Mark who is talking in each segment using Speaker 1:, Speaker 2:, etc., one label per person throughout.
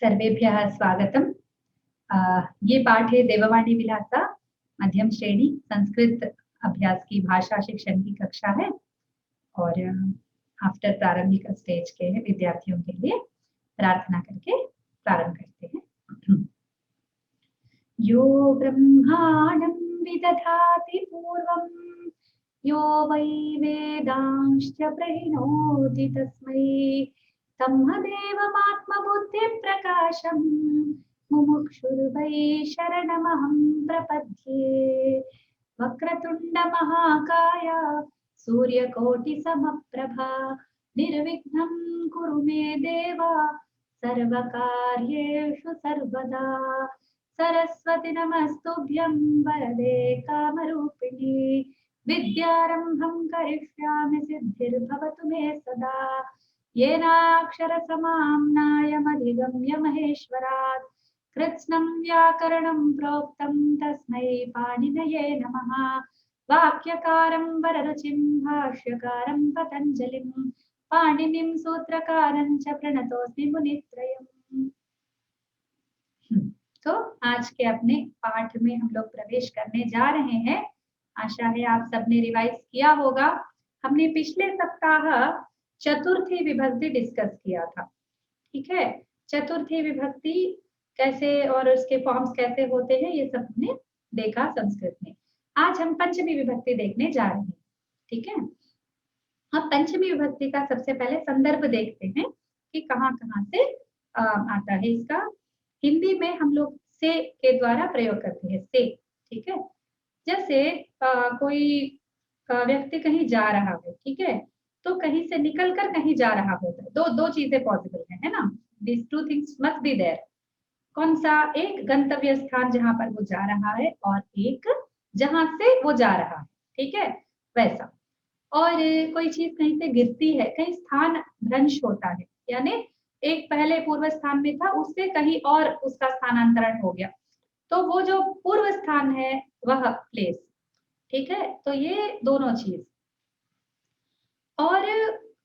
Speaker 1: सर्वेभ्यः स्वागतम्। ये पाठ है देववाणी विलासा मध्यम श्रेणी संस्कृत अभ्यास की भाषा शिक्षण की कक्षा है और आफ्टर प्रारंभिक स्टेज के विद्यार्थियों के लिए प्रार्थना करके प्रारंभ करते हैं। यो ब्रह्माणं विदधाति पूर्वं यो वै वेदांश्च प्रणोति तस्मै तमदेवमात्मबुद्धिप्रकाशं मुमुक्षुर्वै शरणमहं प्रपद्ये। वक्रतुण्डमहाकाय सूर्यकोटिसमप्रभा निर्विघ्नं कुरु मे देव सर्वकार्येषु सर्वदा। सरस्वती नमस्तुभ्यं वरदे कामरूपिणी विद्यारम्भं करिष्यामि सिद्धिर्भवतु मे सदा। येनाक्षरसमाम्नायमधिगम्य महेश्वरात् कृत्स्नं व्याकरणं प्रोक्तं तस्मै पाणिनये नमः। वाक्यकारं वररुचिं भाष्यकारं पतञ्जलिं पाणिनिं सूत्रकारं च प्रणतोऽस्मि मुनित्रयम्। तो आज के अपने पाठ में हम लोग प्रवेश करने जा रहे हैं। आशा है आप सबने रिवाइज किया होगा। हमने पिछले सप्ताह चतुर्थी विभक्ति डिस्कस किया था, ठीक है। चतुर्थी विभक्ति कैसे और उसके फॉर्म्स कैसे होते हैं ये सब हमने देखा संस्कृत में। आज हम पंचमी विभक्ति देखने जा रहे हैं, ठीक है। अब पंचमी विभक्ति का सबसे पहले संदर्भ देखते हैं कि कहाँ कहाँ से आता है। इसका हिंदी में हम लोग से के द्वारा प्रयोग करते हैं, से, ठीक है। जैसे कोई व्यक्ति कहीं जा रहा है, ठीक है, तो कहीं से निकलकर कहीं जा रहा होता है। दो चीजें पॉसिबल है ना। This two things must be there. कौन सा? एक गंतव्य स्थान जहां पर वो जा रहा है और एक जहां से वो जा रहा है, ठीक है, वैसा। और कोई चीज कहीं से गिरती है, कहीं स्थान भ्रंश होता है, यानी एक पहले पूर्व स्थान में था उससे कहीं और उसका स्थानांतरण हो गया, तो वो जो पूर्व स्थान है वह प्लेस, ठीक है। तो ये दोनों चीज। और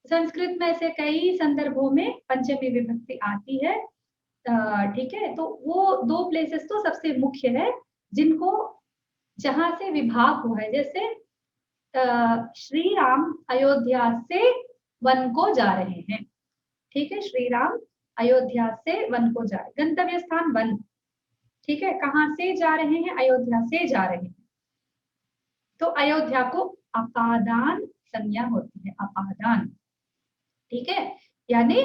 Speaker 1: संस्कृत में ऐसे कई संदर्भों में पंचमी विभक्ति आती है, ठीक है। तो वो दो प्लेसेस तो सबसे मुख्य है जिनको जहां से विभाग हुआ है। जैसे श्री राम अयोध्या से वन को जा रहे हैं, ठीक है। श्री राम अयोध्या से वन को जा रहे, गंतव्य स्थान वन, ठीक है। कहाँ से जा रहे हैं? अयोध्या से जा रहे हैं। तो अयोध्या को अपादान संज्ञा होती है, अपादान, ठीक है। यानी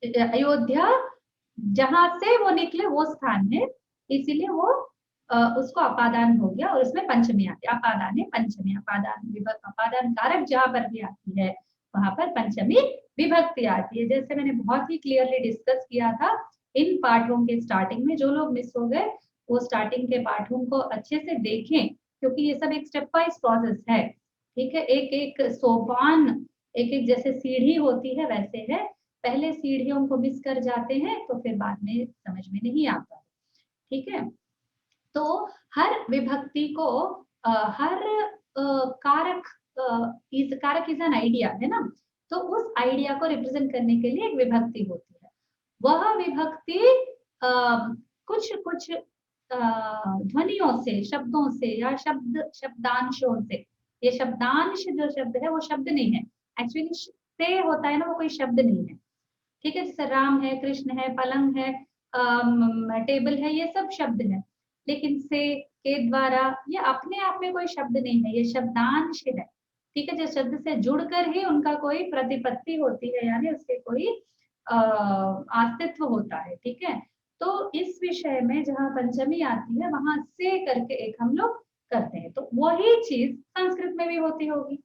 Speaker 1: अयोध्या जहां से वो निकले वो स्थान है, इसीलिए वो उसको अपादान हो गया और उसमें पंचमी आती है। अपादान है पंचमी, अपादान कारक जहां पर भी आती है वहां पर पंचमी विभक्ति आती है। जैसे मैंने बहुत ही क्लियरली डिस्कस किया था इन पाठों के स्टार्टिंग में। जो लोग मिस हो गए वो स्टार्टिंग के पाठों को अच्छे से देखें, क्योंकि ये सब एक स्टेप वाइज प्रोसेस है, ठीक है। एक एक सोपान, एक एक जैसे सीढ़ी होती है वैसे है। पहले सीढ़ियों को मिस कर जाते हैं तो फिर बाद में समझ में नहीं आता, ठीक है। तो हर विभक्ति को हर कारक कारक इज एन आइडिया, है ना। तो उस आइडिया को रिप्रेजेंट करने के लिए एक विभक्ति होती है। वह विभक्ति कुछ कुछ ध्वनियों से, शब्दों से या शब्दांशों से। ये शब्दांश जो शब्द है वो शब्द नहीं है, एक्चुअली से होता है ना, वो कोई शब्द नहीं है, ठीक है। जैसे राम है, कृष्ण है, पलंग है, टेबल है, ये सब शब्द है। लेकिन से, के द्वारा, ये अपने आप में कोई शब्द नहीं है, ये शब्दांश है, ठीक है। जो शब्द से जुड़कर ही उनका कोई प्रतिपत्ति होती है, यानी उसके कोई अस्तित्व होता है, ठीक है। तो इस विषय में जहाँ पंचमी आती है वहां से करके एक हम लोग करते हैं, तो वही चीज संस्कृत में भी होती होगी,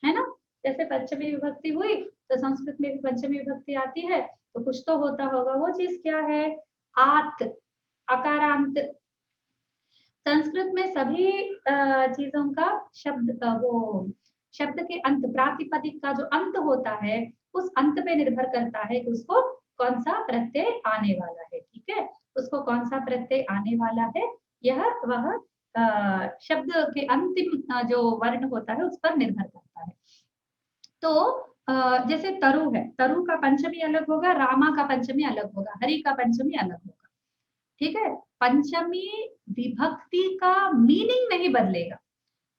Speaker 1: है ना। जैसे पंचमी विभक्ति हुई तो संस्कृत में भी पंचमी विभक्ति आती है, तो कुछ तो होता होगा। वो चीज क्या है? आत, अकारांत। संस्कृत में सभी चीजों का शब्द वो शब्द के अंत, प्रातिपदिक का जो अंत होता है उस अंत पे निर्भर करता है कि उसको कौन सा प्रत्यय आने वाला है, ठीक है। उसको कौन सा प्रत्यय आने वाला है, यह वह शब्द के अंतिम जो वर्ण होता है उस पर निर्भर करता है। तो जैसे तरु है, तरु का पंचमी अलग होगा, रामा का पंचमी अलग होगा, हरि का पंचमी अलग होगा। ठीक है, पंचमी विभक्ति का मीनिंग नहीं बदलेगा,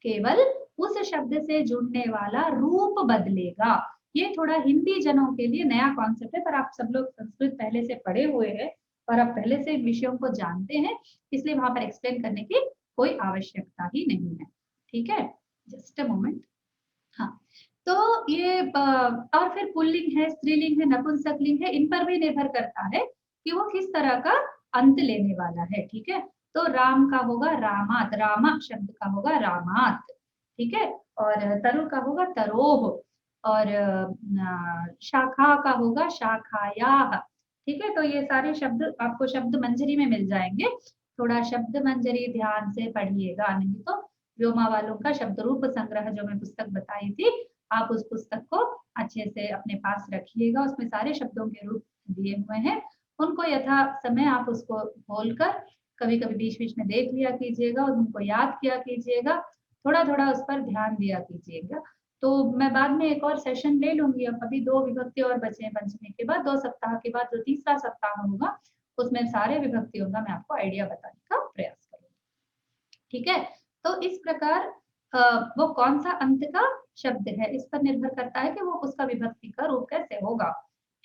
Speaker 1: केवल उस शब्द से जुड़ने वाला रूप बदलेगा। ये थोड़ा हिंदी जनों के लिए नया कॉन्सेप्ट है, पर आप सब लोग संस्कृत पहले से पढ़े हुए हैं और आप पहले से विषयों को जानते हैं, इसलिए वहां पर एक्सप्लेन करने की कोई आवश्यकता ही नहीं है। ठीक है, जस्ट अ मोमेंट। हाँ, तो ये और फिर पुल्लिंग है, स्त्रीलिंग है, नपुंसकलिंग है, इन पर भी निर्भर करता है कि वो किस तरह का अंत लेने वाला है। ठीक है, तो राम का होगा रामात, रामा शब्द का होगा रामात। ठीक है, और तरु का होगा तरोह, और शाखा का होगा शाखायाः। ठीक है, तो ये सारे शब्द आपको शब्द मंजरी में मिल जाएंगे। थोड़ा शब्द मंजरी ध्यान से पढ़िएगा, नहीं तो व्योमा वालों का शब्द रूप संग्रह जो मैं पुस्तक बताई थी, आप उस पुस्तक को अच्छे से अपने पास रखिएगा। उसमें सारे शब्दों के रूप दिए हुए हैं, उनको यथा समय आप उसको खोलकर कभी कभी बीच बीच में देख लिया कीजिएगा और उनको याद किया कीजिएगा, थोड़ा थोड़ा उस पर ध्यान दिया कीजिएगा। तो मैं बाद में एक और सेशन ले लूंगी। अब अभी 2 विभक्ति और बचे हैं पंचमी के बाद, 2 सप्ताह के बाद जो तीसरा सप्ताह होगा उसमें सारे विभक्तियों का मैं आपको आइडिया बताने का प्रयास करूंगी। ठीक है, तो इस प्रकार वो कौन सा अंत का शब्द है इस पर निर्भर करता है कि वो उसका विभक्ति का रूप कैसे होगा।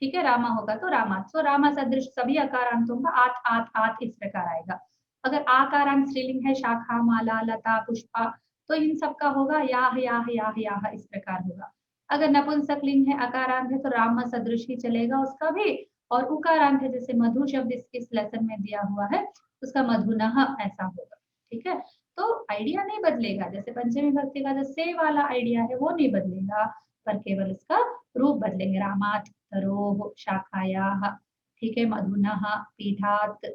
Speaker 1: ठीक है, रामा होगा तो रामात, सो रामा सदृश सभी अकारांतों का आत आत आत इस प्रकार आएगा। अगर आकारांत स्त्रीलिंग है, शाखा, माला, लता, पुष्पा, तो इन सब का होगा याह याह याह याह इस प्रकार होगा। अगर नपुंसकलिंग है, अकारांत है, तो राम सदृश ही चलेगा उसका भी, और उकारांत है जैसे मधु शब्द इस लेसन में दिया हुआ है, उसका मधुनः ऐसा होगा। ठीक है, तो आइडिया नहीं बदलेगा, जैसे पंचमी विभक्ति का जो से वाला आइडिया है वो नहीं बदलेगा, पर केवल इसका रूप बदलेंगे। रामात, तरोः, शाखायाः, ठीक है, मधुनः, पीठात्,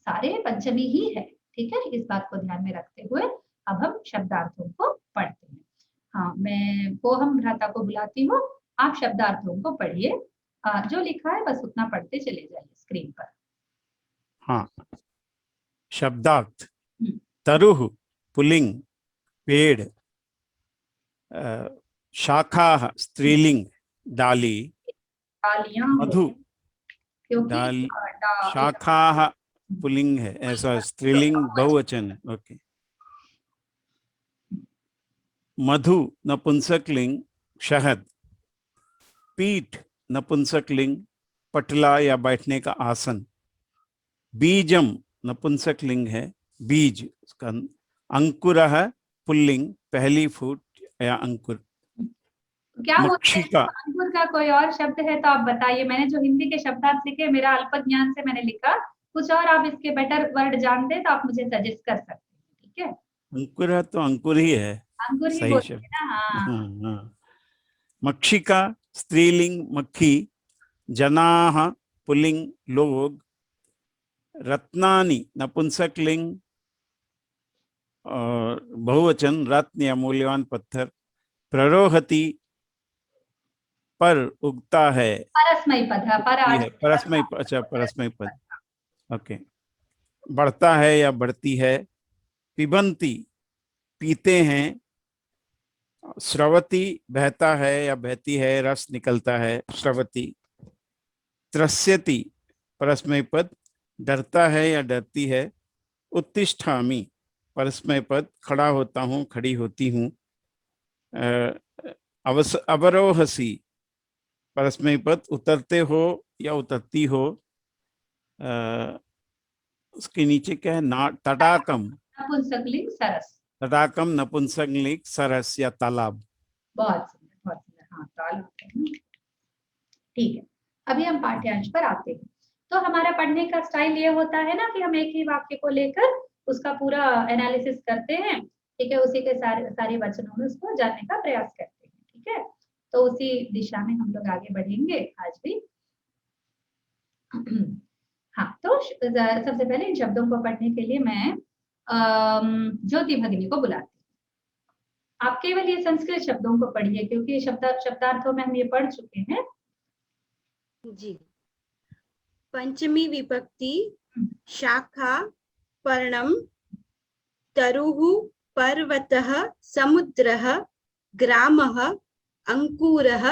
Speaker 1: सारे पंचमी ही है। ठीक है, इस बात को ध्यान में रखते हुए अब हम शब्दार्थों को पढ़ते हैं। हाँ, मैं पोहम भ्राता को बुलाती हूँ, आप शब्दार्थों को पढ़िए, जो लिखा है बस उतना पढ़ते चले जाइए स्क्रीन पर।
Speaker 2: हाँ, शब्दार्थ तरुः पुल्लिंग पेड़, शाखाः स्त्रीलिंग डाली,
Speaker 1: डालियां
Speaker 2: मधु
Speaker 1: क्योंकि
Speaker 2: डाल, शाखाः पुल्लिंग है, ऐसा स्त्रीलिंग बहुवचन है। ओके, मधु नपुंसकलिंग शहद, पीठ नपुंसकलिंग पटला या बैठने का आसन, बीजम नपुंसकलिंग है बीज उसका, अंकुरः पुल्लिंग पहली फूट या अंकुर,
Speaker 1: क्या
Speaker 2: मक्षिका,
Speaker 1: अंकुर का कोई और शब्द है तो आप बताइए। मैंने जो हिंदी के शब्दार्थ लिखे मेरा अल्प ज्ञान से मैंने लिखा, कुछ और आप इसके बेटर वर्ड जानते तो आप मुझे सजेस्ट कर सकते हैं। ठीक है,
Speaker 2: अंकुर है तो अंकुर ही है,
Speaker 1: अंकुर ही
Speaker 2: सही
Speaker 1: बोलते
Speaker 2: शब्द।
Speaker 1: हैं ना। हाँ,
Speaker 2: हाँ हाँ, मक्षिका स्त्रीलिंग मक्खी, जनाः पुल्लिंग लोग, रत्नानि नपुंसकलिंग और बहुवचन रत्न या मूल्यवान पत्थर, प्ररोहति पर उगता है,
Speaker 1: परस्मई पद है,
Speaker 2: परस्मय, अच्छा परस्मय पद, ओके, बढ़ता है या बढ़ती है, पिबंती पीते हैं, स्रवती बहता है या बहती है, रस निकलता है, स्रवती, त्रस्यति परस्मय पद डरता है या डरती है, उत्तिष्ठामि परस्मय पद खड़ा होता हूँ, खड़ी होती हूँ, अवरोहसी परस्मय पद उतरते हो या उतरती हो, उसके नीचे क्या है, ना तटाकम,
Speaker 1: नपुंसकलिंग सरस,
Speaker 2: तटाकम नपुंसकलिंग सरस या तालाब।
Speaker 1: बहुत सुंदर, बहुत सुंदर। हाँ, तालाब। ठीक है, अभी हम पाठ्यांश पर आते हैं। तो हमारा पढ़ने का स्टाइल ये होता है ना कि हम एक ही वाक्य को लेकर उसका पूरा एनालिसिस करते हैं। ठीक है, उसी के सारे वचनों में उसको जानने का प्रयास करते हैं। ठीक है, तो उसी दिशा में हम लोग आगे बढ़ेंगे आज भी। हाँ, तो सबसे पहले इन शब्दों को पढ़ने के लिए मैं ज्योति भगिनी को बुलाती हूँ। आप केवल ये संस्कृत शब्दों को पढ़िए क्योंकि शब्दार्थों में हम ये पढ़ चुके हैं।
Speaker 3: जी, पंचमी विभक्ति शाखा पर्णम, तरुः पर्वतः, समुद्रः, ग्रामः, अंकुरः,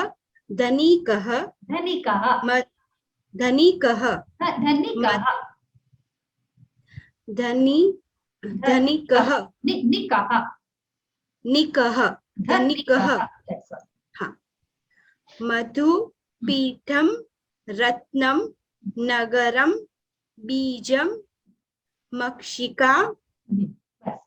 Speaker 3: धनिकः
Speaker 1: धनिकः,
Speaker 3: धनिकः
Speaker 1: धनिकः,
Speaker 3: धनिकः
Speaker 1: निकः,
Speaker 3: निकः धनिकः।
Speaker 1: That's all.
Speaker 3: हाँ, मधु पीठम रत्नम नगरम बीजम मक्षिका।
Speaker 1: बस।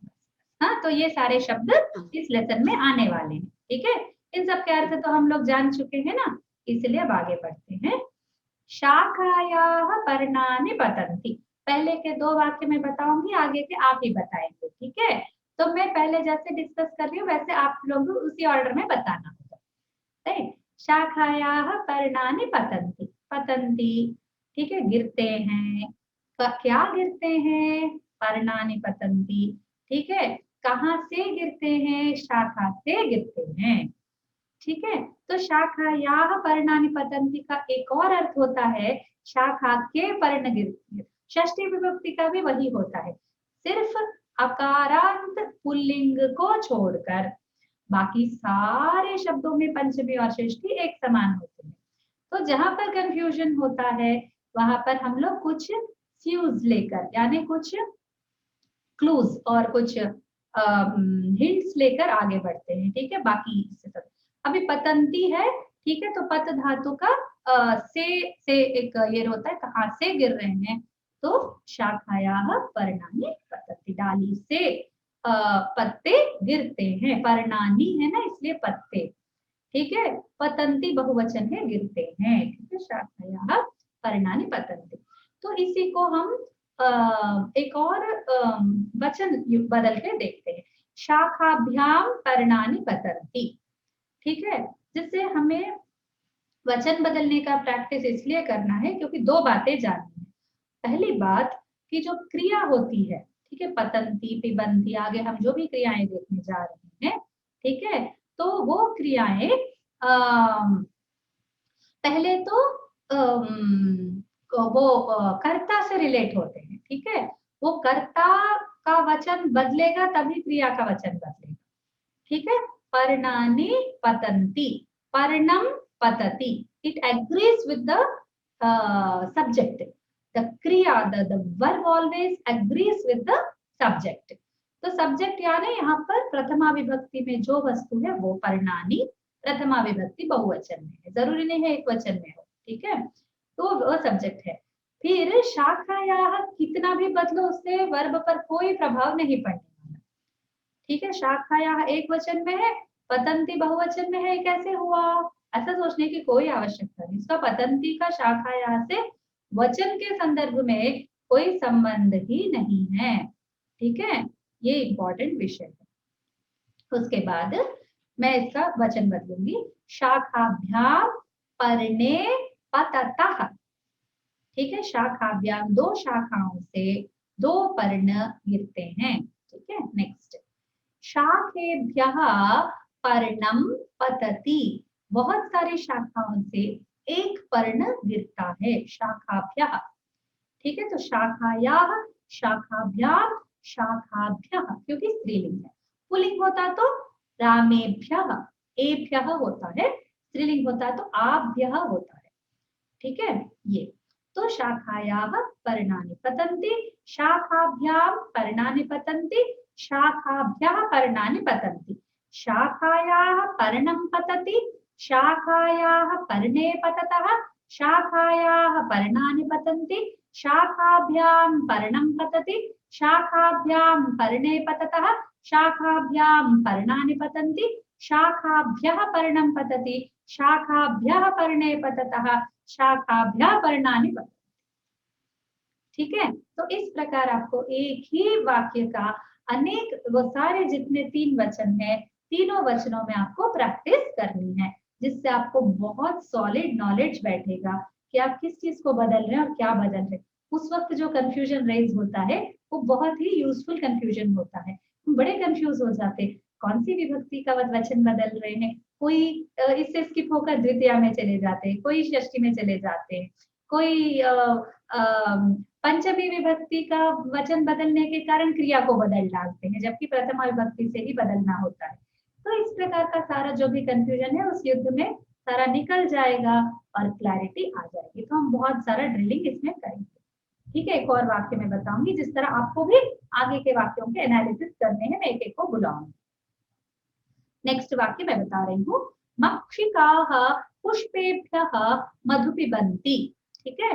Speaker 1: हाँ, तो ये सारे शब्द इस लेसन में आने वाले हैं। ठीक है, इन सब के अर्थ तो हम लोग जान चुके हैं ना, इसलिए अब आगे बढ़ते हैं। शाखायाः पर्णानि पतन्ति। पहले के 2 वाक्य मैं बताऊंगी, आगे के आप ही बताएंगे। ठीक है, तो मैं पहले जैसे डिस्कस कर रही हूँ वैसे आप लोग उसी ऑर्डर में बताना होगा। राइट, शाखायाः पर्णानि पतन्ति। पतन्ति, ठीक है, गिरते हैं। क्या गिरते हैं? पर्णानि पतन्ति। ठीक है, कहाँ से गिरते हैं? शाखा से गिरते हैं। ठीक है, तो शाखायाः पर्णानि पतन्ति का एक और अर्थ होता है शाखा के पर्ण गिरते हैं। षष्ठी विभक्ति का भी वही होता है, सिर्फ अकारांत पुल्लिंग को छोड़कर बाकी सारे शब्दों में पंचमी और षष्ठी एक समान होते हैं। तो जहां पर कंफ्यूजन होता है वहां पर हम लोग कुछ क्यूज लेकर, यानी कुछ क्लूज और कुछ हिंट्स लेकर आगे बढ़ते हैं। ठीक है, बाकी अभी पतंती है। ठीक है, तो पत धातु का से एक ये होता है, कहाँ से गिर रहे हैं? तो शाखायाः पर्णानि पतन्ति, डाली से पत्ते गिरते हैं। पर्णानि है ना, इसलिए पत्ते। ठीक है, पतंती बहुवचन है, गिरते हैं। ठीक है, शाखायाः पर्णानि पतन्ति। तो इसी को हम एक और वचन बदल के देखते हैं, शाखाभ्याम पर्णानि पतन्ति। ठीक है, जिससे हमें वचन बदलने का प्रैक्टिस इसलिए करना है क्योंकि 2 बातें जाननी है। पहली बात कि जो क्रिया होती है, ठीक है, पतंती, पिबंती, आगे हम जो भी क्रियाएं देखने जा रहे हैं, ठीक है, तो वो क्रियाएं पहले तो वो कर्ता से रिलेट होते हैं। ठीक है, वो कर्ता का वचन बदलेगा तभी क्रिया का वचन बदलेगा। ठीक है, पर्णानि पतन्ति, पर्णम पतति, it agrees with the subject. The kriya, the verb always agrees with the subject. तो सब्जेक्ट यानी यहाँ पर प्रथमा विभक्ति में जो वस्तु है वो पर्णानि, प्रथमा विभक्ति बहुवचन में है, जरूरी नहीं है एक वचन में हो। ठीक है, तो वो सब्जेक्ट है। फिर शाखायाः कितना भी बदलो उससे वर्ब पर कोई प्रभाव नहीं पड़ने वाला। ठीक है, शाखायाः एक वचन में है, पतंती बहुवचन में है, कैसे हुआ? ऐसा सोचने की कोई आवश्यकता नहीं। इसका पतंती का शाखायाः से वचन के संदर्भ में कोई संबंध ही नहीं है। ठीक है, ये इंपॉर्टेंट विषय है। उसके बाद मैं इसका वचन बदलूंगी, शाखाभ्याम पर्णे पततः। ठीक है, शाखाभ्याम 2 शाखाओं से 2 पर्ण गिरते हैं। ठीक है, नेक्स्ट, शाखेभ्यः पर्णम पतति। बहुत सारी शाखाओं से एक पर्ण गिरता है, शाखाभ्यः। ठीक है, तो शाखायाः, शाखाभ्याम, शाखाभ्यः, क्योंकि स्त्रीलिंग है। पुल्लिंग होता तो रामेभ्यः, एभ्यः होता है, स्त्रीलिंग होता तो आभ्यः होता है। ठीक है, ये तो शाखायाः पर्णानि पतन्ति, शाखाभ्याम पर्णानि पतन्ति, शाखाभ्यः पर्णानि पतन्ति। शाखायाः पर्णं पतति, शाखायाः पर्णे पततः, शाखायाः पर्णानि पतन्ति, शाखाभ्याम पर्णं पतति, शाखाभ्याम पर्णे पततः, शाखाभ्याम पर्णानि पतन्ति, शाखाभ्यः पर्णं पतति, शाखाभ्यः पर्णे पततः, शाखाभ्यः पर्णानि पतन्ति। ठीक है, तो इस प्रकार आपको एक ही वाक्य का अनेक, वो सारे जितने 3 वचन है, तीनों वचनों में आपको प्रैक्टिस करनी है, जिससे आपको बहुत सॉलिड नॉलेज बैठेगा कि आप किस चीज को बदल रहे हैं और क्या बदल रहे हैं। उस वक्त जो कंफ्यूजन रेज होता है वो बहुत ही यूजफुल कंफ्यूजन होता है। हम बड़े कंफ्यूज हो जाते हैं, कौन सी विभक्ति का वचन बदल रहे हैं, कोई इससे स्किप होकर द्वितीया में चले जाते हैं, कोई षष्ठी में चले जाते हैं, कोई पंचमी विभक्ति का वचन बदलने के कारण क्रिया को बदल डालते हैं, जबकि प्रथमा विभक्ति से ही बदलना होता है। तो इस प्रकार का सारा जो भी कंफ्यूजन है उस युद्ध में सारा निकल जाएगा और क्लैरिटी आ जाएगी। तो हम बहुत सारा ड्रिलिंग इसमें करेंगे। ठीक है, एक और वाक्य मैं बताऊंगी जिस तरह आपको भी आगे के वाक्यों के एनालिसिस करने हैं। मैं एक एक को बुलाऊंगी। नेक्स्ट वाक्य मैं बता रही हूँ, मक्षिकाः पुष्पेभ्यः मधु पिबन्ति। ठीक है,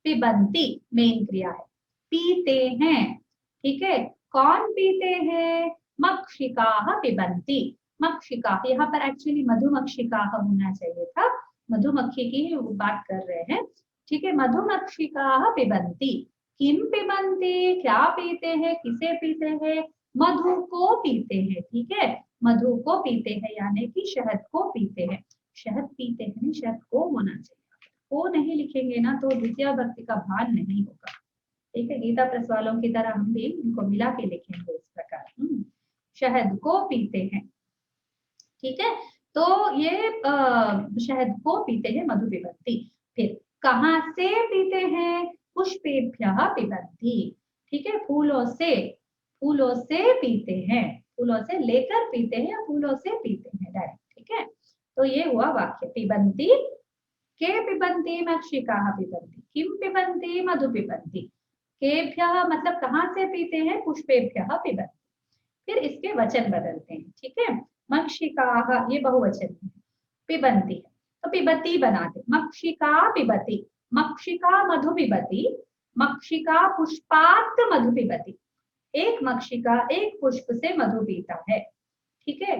Speaker 1: पिबन्ति मेन क्रिया है, पीते हैं। ठीक है, कौन पीते हैं? मक्षिकाः पिबन्ति। मक्षिका, यहाँ पर एक्चुअली मधुमक्षिकाः होना चाहिए था, मधुमक्खी की बात कर रहे हैं। ठीक है, मधुमक्षिकाः पिबन्ति। किम पिबन्ति, क्या पीते हैं, किसे पीते हैं? मधु को पीते हैं। ठीक है, मधु को पीते हैं यानी कि शहद को पीते हैं। शहद पीते हैं, शहद को होना चाहिए। को नहीं लिखेंगे ना तो द्वितीय विभक्ति का भान नहीं होगा। ठीक है, गीता प्रेस वालों की तरह हम भी इनको मिला के लिखेंगे इस प्रकार। शहद को पीते हैं। ठीक है, तो ये शहद को पीते हैं, मधु पिबन्ति। फिर कहाँ से पीते हैं? पुष्पेभ्यः पिबन्ति। ठीक है, फूलों से, फूलों से पीते हैं, फूलों से लेकर पीते हैं या फूलों से पीते हैं डायरेक्ट। ठीक है, तो ये हुआ वाक्य, पिबन्ति के पिबन्ति मक्षिकाः पिबन्ति, किम पिबन्ति मधु पिबन्ति, केभ्यः मतलब कहाँ से पीते हैं, पुष्पेभ्यः पिबन्ति। फिर इसके वचन बदलते हैं। ठीक है, मक्षिकाः ये बहुवचन है, पिबन्ति तो पिबती बनाते, मक्षिका पिबती, मक्षिका मधु पिबती, मक्षिका पुष्पात् मधु पिबती। एक मक्षिका एक पुष्प से मधु पीता है। ठीक है,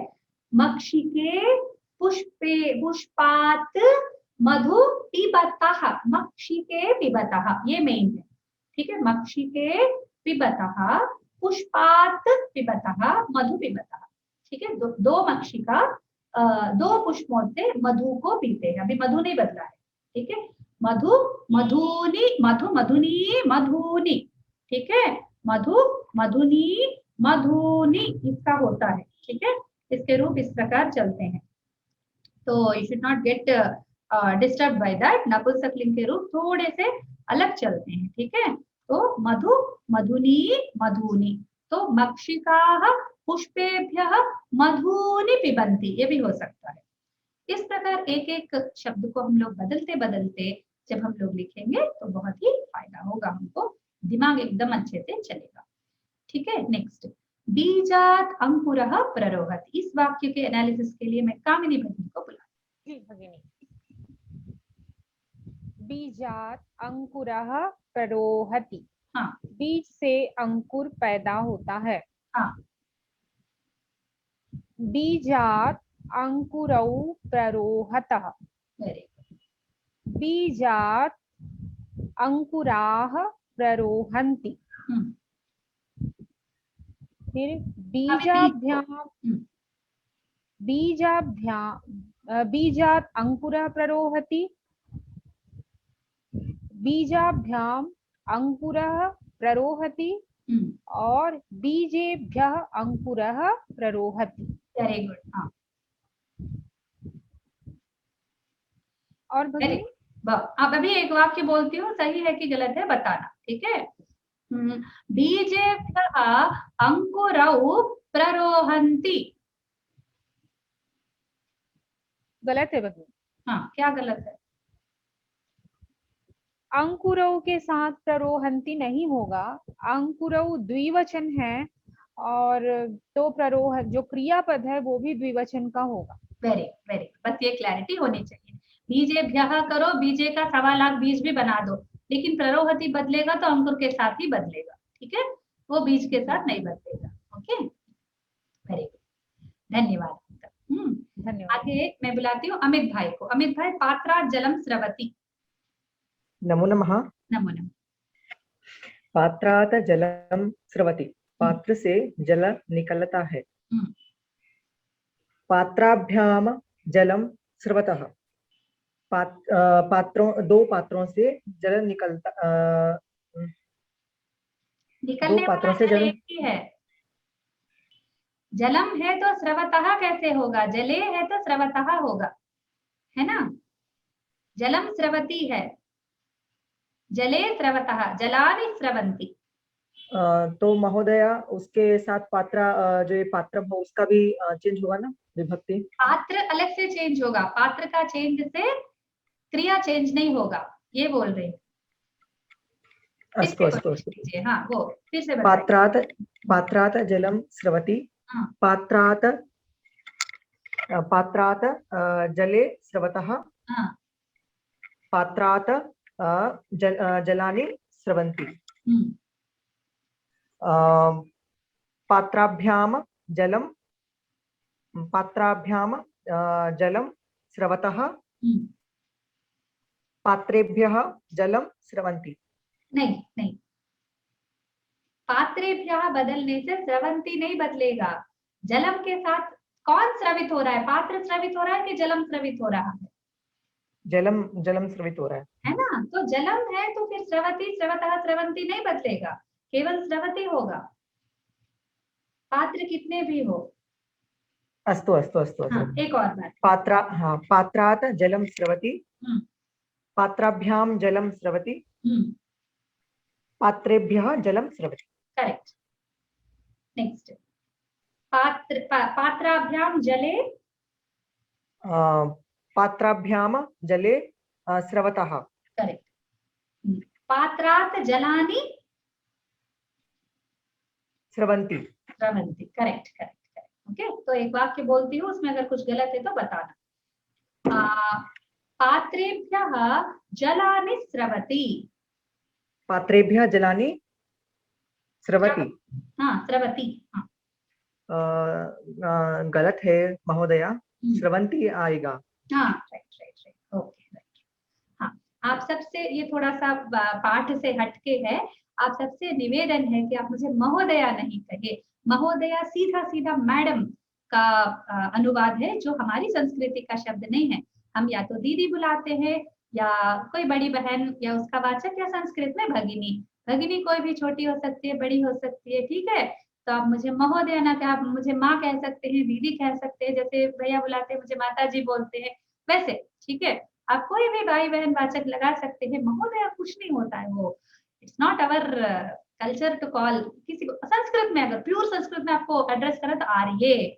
Speaker 1: मक्षिके पुष्पे पुष्पात् मधु पिबतः, मक्षिके पिबतः ये मेन है। ठीक है, मक्षिके पिबतः पुष्पात् पिबतः मधु पिबतः। ठीक है, दो मक्षिका दो पुष्पों से मधु को पीते हैं। अभी मधु नहीं बदला है। ठीक है, मधु मधुनी, मधु मधुनी मधुनी। ठीक है, मधु मधुनी मधुनी इसका होता है। ठीक है, इसके रूप इस प्रकार चलते हैं। तो you should not get disturb by that. नपुंसकलिंग के रूप थोड़े से अलग चलते हैं। ठीक है, तो मधु मधुनी मधुनी, तो मक्षिकाः पुष्पेभ्यः मधुनि पिबन्ति ये भी हो सकता है। इस प्रकार एक एक शब्द को हम लोग बदलते बदलते जब हम लोग लिखेंगे तो बहुत ही फायदा होगा, हमको दिमाग एकदम अच्छे से चलेगा। ठीक है, नेक्स्ट, बीजात अंकुरः प्ररोहति। इस वाक्य के एनालिसिस के लिए मैं कामिनी भगिनी को बुलाती हूँ।
Speaker 4: भगिनी, बीजात अंकुरः प्ररोहति।
Speaker 1: हाँ,
Speaker 4: बीज से अंकुर पैदा होता है।
Speaker 1: हाँ,
Speaker 4: बीजात अंकुरौ प्ररोहतः।
Speaker 1: Very good.
Speaker 4: बीजात अंकुराः प्ररोहन्ति। फिर बीजात अंकुरः प्ररोहति, बीजाभ्याम अंकुरः प्ररोहति और बीजेभ्यः अंकुरः प्ररोहति।
Speaker 1: Very good. हाँ,
Speaker 4: और भगिनी
Speaker 1: अब अभी एक वाक्य बोलती हूँ, सही है कि गलत है बताना। ठीक है, बीजेभ्यः अंकुरौ प्ररोहन्ति।
Speaker 4: गलत है भगिनी।
Speaker 1: हाँ, क्या गलत है?
Speaker 4: अंकुरौ के साथ प्ररोहन्ति नहीं होगा। अंकुरौ द्विवचन है और तो प्ररोह जो क्रियापद है वो भी द्विवचन का होगा।
Speaker 1: वेरी वेरी, बस ये क्लैरिटी होनी चाहिए। बीजेभ्यः करो, बीजे का 1.25 बीज भी बना दो, लेकिन प्ररोहति बदलेगा तो अंकुर के साथ ही बदलेगा। ठीक है, वो बीज के साथ नहीं बदलेगा। ओके, वेरी गुड, धन्यवाद।
Speaker 4: धन्यवाद।
Speaker 1: आगे मैं बुलाती हूँ अमित भाई को। अमित भाई, पात्रात् जलम स्रवति।
Speaker 5: नमो नमः।
Speaker 1: नमो नमः।
Speaker 5: पात्रात् जलम स्रवति, पात्र से जल निकलता है। पात्राभ्याम जलम स्रवतः, दो पात्रों से जल निकलता,
Speaker 1: निकलने
Speaker 5: दो पात्रों
Speaker 1: वाला
Speaker 5: से
Speaker 1: जल
Speaker 5: जल
Speaker 1: एक ही है। जलम है तो स्रवतः कैसे होगा? जले है तो स्रवतः होगा, है ना? जलम स्रवती है, जले स्रवतः, जलानि स्रवन्ति।
Speaker 5: तो महोदया उसके साथ पात्रा जो ये पात्रम हो उसका भी चेंज होगा ना विभक्ति?
Speaker 1: पात्र अलग से चेंज होगा, पात्र का चेंज से क्रिया चेंज नहीं होगा, ये बोल रहे हैं।
Speaker 5: अस्तु अस्तु अस्तु।
Speaker 1: हाँ वो फिर से बताइए।
Speaker 5: पात्रात पात्रात जलम स्रवति।
Speaker 1: हाँ।
Speaker 5: पात्रात पात्रात जले स्रवतः।
Speaker 1: हाँ।
Speaker 5: पात्रात जलानि स्रवन्ति। पात्राभ्याम जलम स्रवतः। पात्रेभ्यः जलम स्रवन्ति।
Speaker 1: नहीं नहीं, पात्रेभ्यः बदलने से स्रवंती नहीं बदलेगा। जलम के साथ कौन स्रवित हो रहा है? पात्र स्रवित हो रहा है कि जलम स्रवित हो रहा है?
Speaker 5: जलम स्रवित हो रहा
Speaker 1: है ना, तो जलम है तो फिर स्रवती स्रवतः स्रवंती नहीं बदलेगा, केवल स्रवती होगा, पात्र कितने भी हो।
Speaker 5: अस्तु अस्तु अस्तु
Speaker 1: हाँ,
Speaker 5: अस्तु।
Speaker 1: एक और बात।
Speaker 5: पात्रात जलम स्रवति।
Speaker 1: हम्म।
Speaker 5: पात्राभ्याम जलम स्रवति। पात्रेभ्यः जलम स्रवति।
Speaker 1: करेक्ट। नेक्स्ट, पात्राभ्याम जले।
Speaker 5: पात्राभ्याम जले स्रवतः।
Speaker 1: करेक्ट। पात्रात जलानि
Speaker 5: स्रवन्ति।
Speaker 1: स्रवन्ति। Correct correct correct. ओके, तो एक वाक्य बोलती हूँ, उसमें अगर कुछ गलत है तो बताना। पात्रेभ्यः जलानि स्रवति।
Speaker 5: पात्रेभ्यः जलानि स्रवति।
Speaker 1: हाँ, स्रवति। हाँ।
Speaker 5: गलत है महोदया, स्रवन्ति आएगा।
Speaker 1: हाँ, right right right. Okay right. हाँ, आप सबसे ये थोड़ा सा पाठ से हटके है, आप सबसे निवेदन है कि आप मुझे महोदया नहीं कहे। महोदया सीधा सीधा मैडम का अनुवाद है, जो हमारी संस्कृति का शब्द नहीं है। हम या तो दीदी बुलाते हैं या कोई बड़ी बहन या उसका वाचक, या संस्कृत में भगिनी। भगिनी कोई भी छोटी हो सकती है, बड़ी हो सकती है, ठीक है। तो आप मुझे महोदया ना कहे, आप मुझे माँ कह सकते हैं, दीदी कह सकते हैं, जैसे भैया बुलाते हैं मुझे माता जी बोलते हैं वैसे, ठीक है। आप कोई भी भाई बहन वाचक लगा सकते हैं, महोदया कुछ नहीं होता है वो। It's not our culture to call किसी को। संस्कृत में अगर प्योर संस्कृत में आपको एड्रेस करें तो आर्य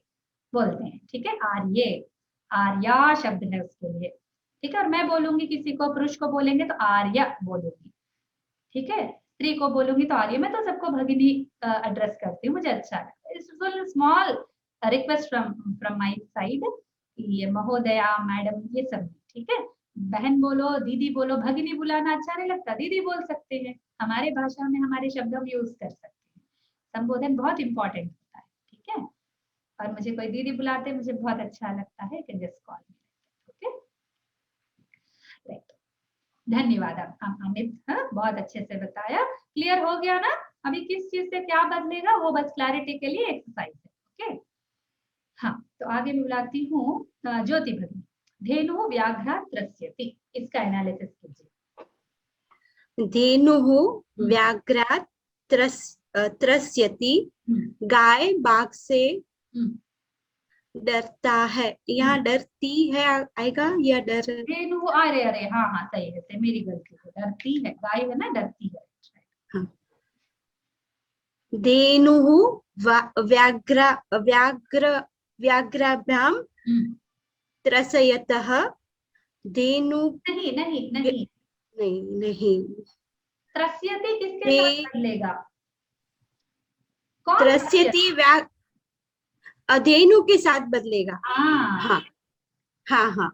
Speaker 1: बोलते हैं, ठीक है। आर्य, आर्या शब्द है उसके लिए, ठीक है। और मैं बोलूंगी किसी को, पुरुष को बोलेंगे तो आर्य बोलूंगी, ठीक है। स्त्री को बोलूंगी तो आर्य। मैं तो सबको भगिनी एड्रेस करती हूँ, मुझे अच्छा लगता है। It's small request from my side, ये महोदया मैडम ये सब, ठीक है। बहन बोलो, दीदी बोलो, भगिनी बुलाना अच्छा नहीं लगता, दीदी बोल सकते हैं। हमारे भाषा में हमारे शब्द हम यूज कर सकते हैं। संबोधन बहुत इंपॉर्टेंट होता है, ठीक है। और मुझे कोई दीदी बुलाते मुझे बहुत अच्छा लगता है कि जस्ट कॉल मी, ओके राइट। धन्यवाद अमित, हाँ बहुत अच्छे से बताया। क्लियर हो गया ना? अभी किस चीज से क्या बदलेगा वो बस क्लैरिटी के लिए एक्सरसाइज है, ओके। हाँ, तो आगे मैं बुलाती हूँ ज्योति भगिनी। धेनु व्याघ्र त्रस्यति, इसका एनालिसिस कीजिए।
Speaker 3: धेनुः व्याघ्रात् त्रस्यति। गाय बाघ से डरता है। यहाँ डरती है आएगा या डर?
Speaker 1: धेनु, अरे अरे हाँ हाँ सही है, मेरी गलती है, डरती है, गाय है ना, डरती है।
Speaker 3: हाँ। धेनुः व्याघ्राभ्यां त्रसयतः। धेनु
Speaker 1: नहीं नहीं नहीं
Speaker 3: नहीं नहीं,
Speaker 1: त्रस्यति किसके साथ बदलेगा? कौन
Speaker 3: त्रस्यति धेनु के साथ बदलेगा। हाँ हाँ हाँ।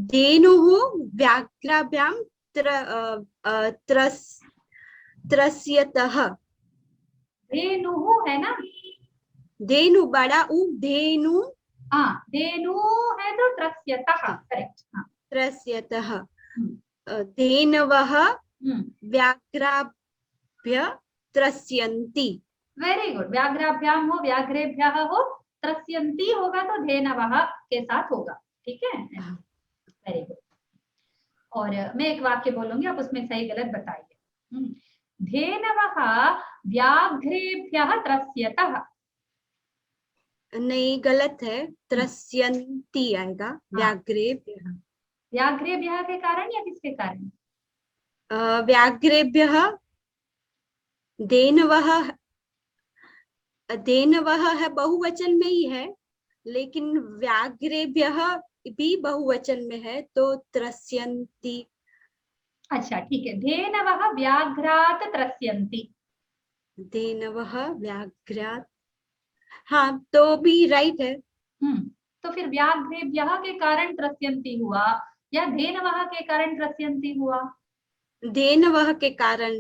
Speaker 3: धेनुः व्याघ्राभ्यां त्रस्यतः।
Speaker 1: धेनु है ना,
Speaker 3: धेनु बड़ा उ, धेनु।
Speaker 1: हाँ, धेनु है तो त्रस्यतः, करेक्ट। हाँ,
Speaker 3: त्रस्यतः। धेनवः व्याघ्राभ्य त्रस्यन्ति।
Speaker 1: Very good. व्याघ्राभ्यां हो, व्याघ्रेभ्यः हो, त्रस्यन्ति होगा तो धेनवः के साथ होगा, ठीक है। Very good. और मैं एक वाक्य बोलूंगी, आप उसमें सही गलत बताइए। धेनवः व्याघ्रेभ्यः त्रस्यतः।
Speaker 3: नहीं, गलत है, त्रस्यन्ति आएगा। व्याघ्रेभ्यः।
Speaker 1: व्याघ्रेभ्यः के कारण या किसके कारण?
Speaker 3: व्याघ्रेभ्यः देनवः देनवः है बहुवचन में ही है, लेकिन व्याघ्रेभ्यः भी बहुवचन में है, तो त्रस्यन्ति।
Speaker 1: अच्छा ठीक है, धेनवः व्याघ्रात त्रस्यन्ति।
Speaker 3: देनवः व्याघ्रात, हाँ तो भी राइट है।
Speaker 1: तो फिर व्याघ्रेभ्यः के कारण त्रस्यन्ति हुआ या धेनवः के कारण त्रस्यन्ति हुआ?
Speaker 3: देनवः के कारण,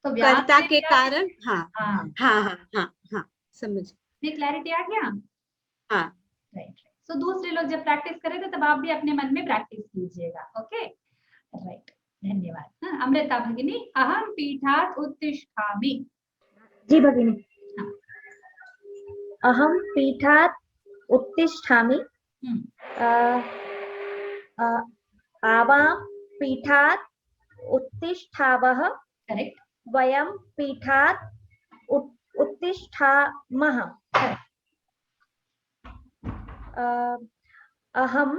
Speaker 1: तो
Speaker 3: कर्ता के
Speaker 1: व्याघ्रेभ्यः-
Speaker 3: कारण, हाँ
Speaker 1: हाँ,
Speaker 3: हाँ हाँ हाँ हाँ, समझ।
Speaker 1: ये क्लैरिटी आ गया?
Speaker 3: हाँ
Speaker 1: राइट। सो दूसरे लोग जब प्रैक्टिस करें तो तब आप भी अपने मन में प्रैक्टिस कीजिएगा। ओके राइट, धन्यवाद। हाँ, अमृता भगिनी, अहम पीठात् उत्तिष्ठामि।
Speaker 6: जी भगिनी।
Speaker 1: हाँ।
Speaker 6: अहम पीठात् उत्तिष्ठामि। आवां पीठात् उत्तिष्ठावः।
Speaker 1: करेक्ट।
Speaker 6: वयं पीठात् उत्तिष्ठामः। अहम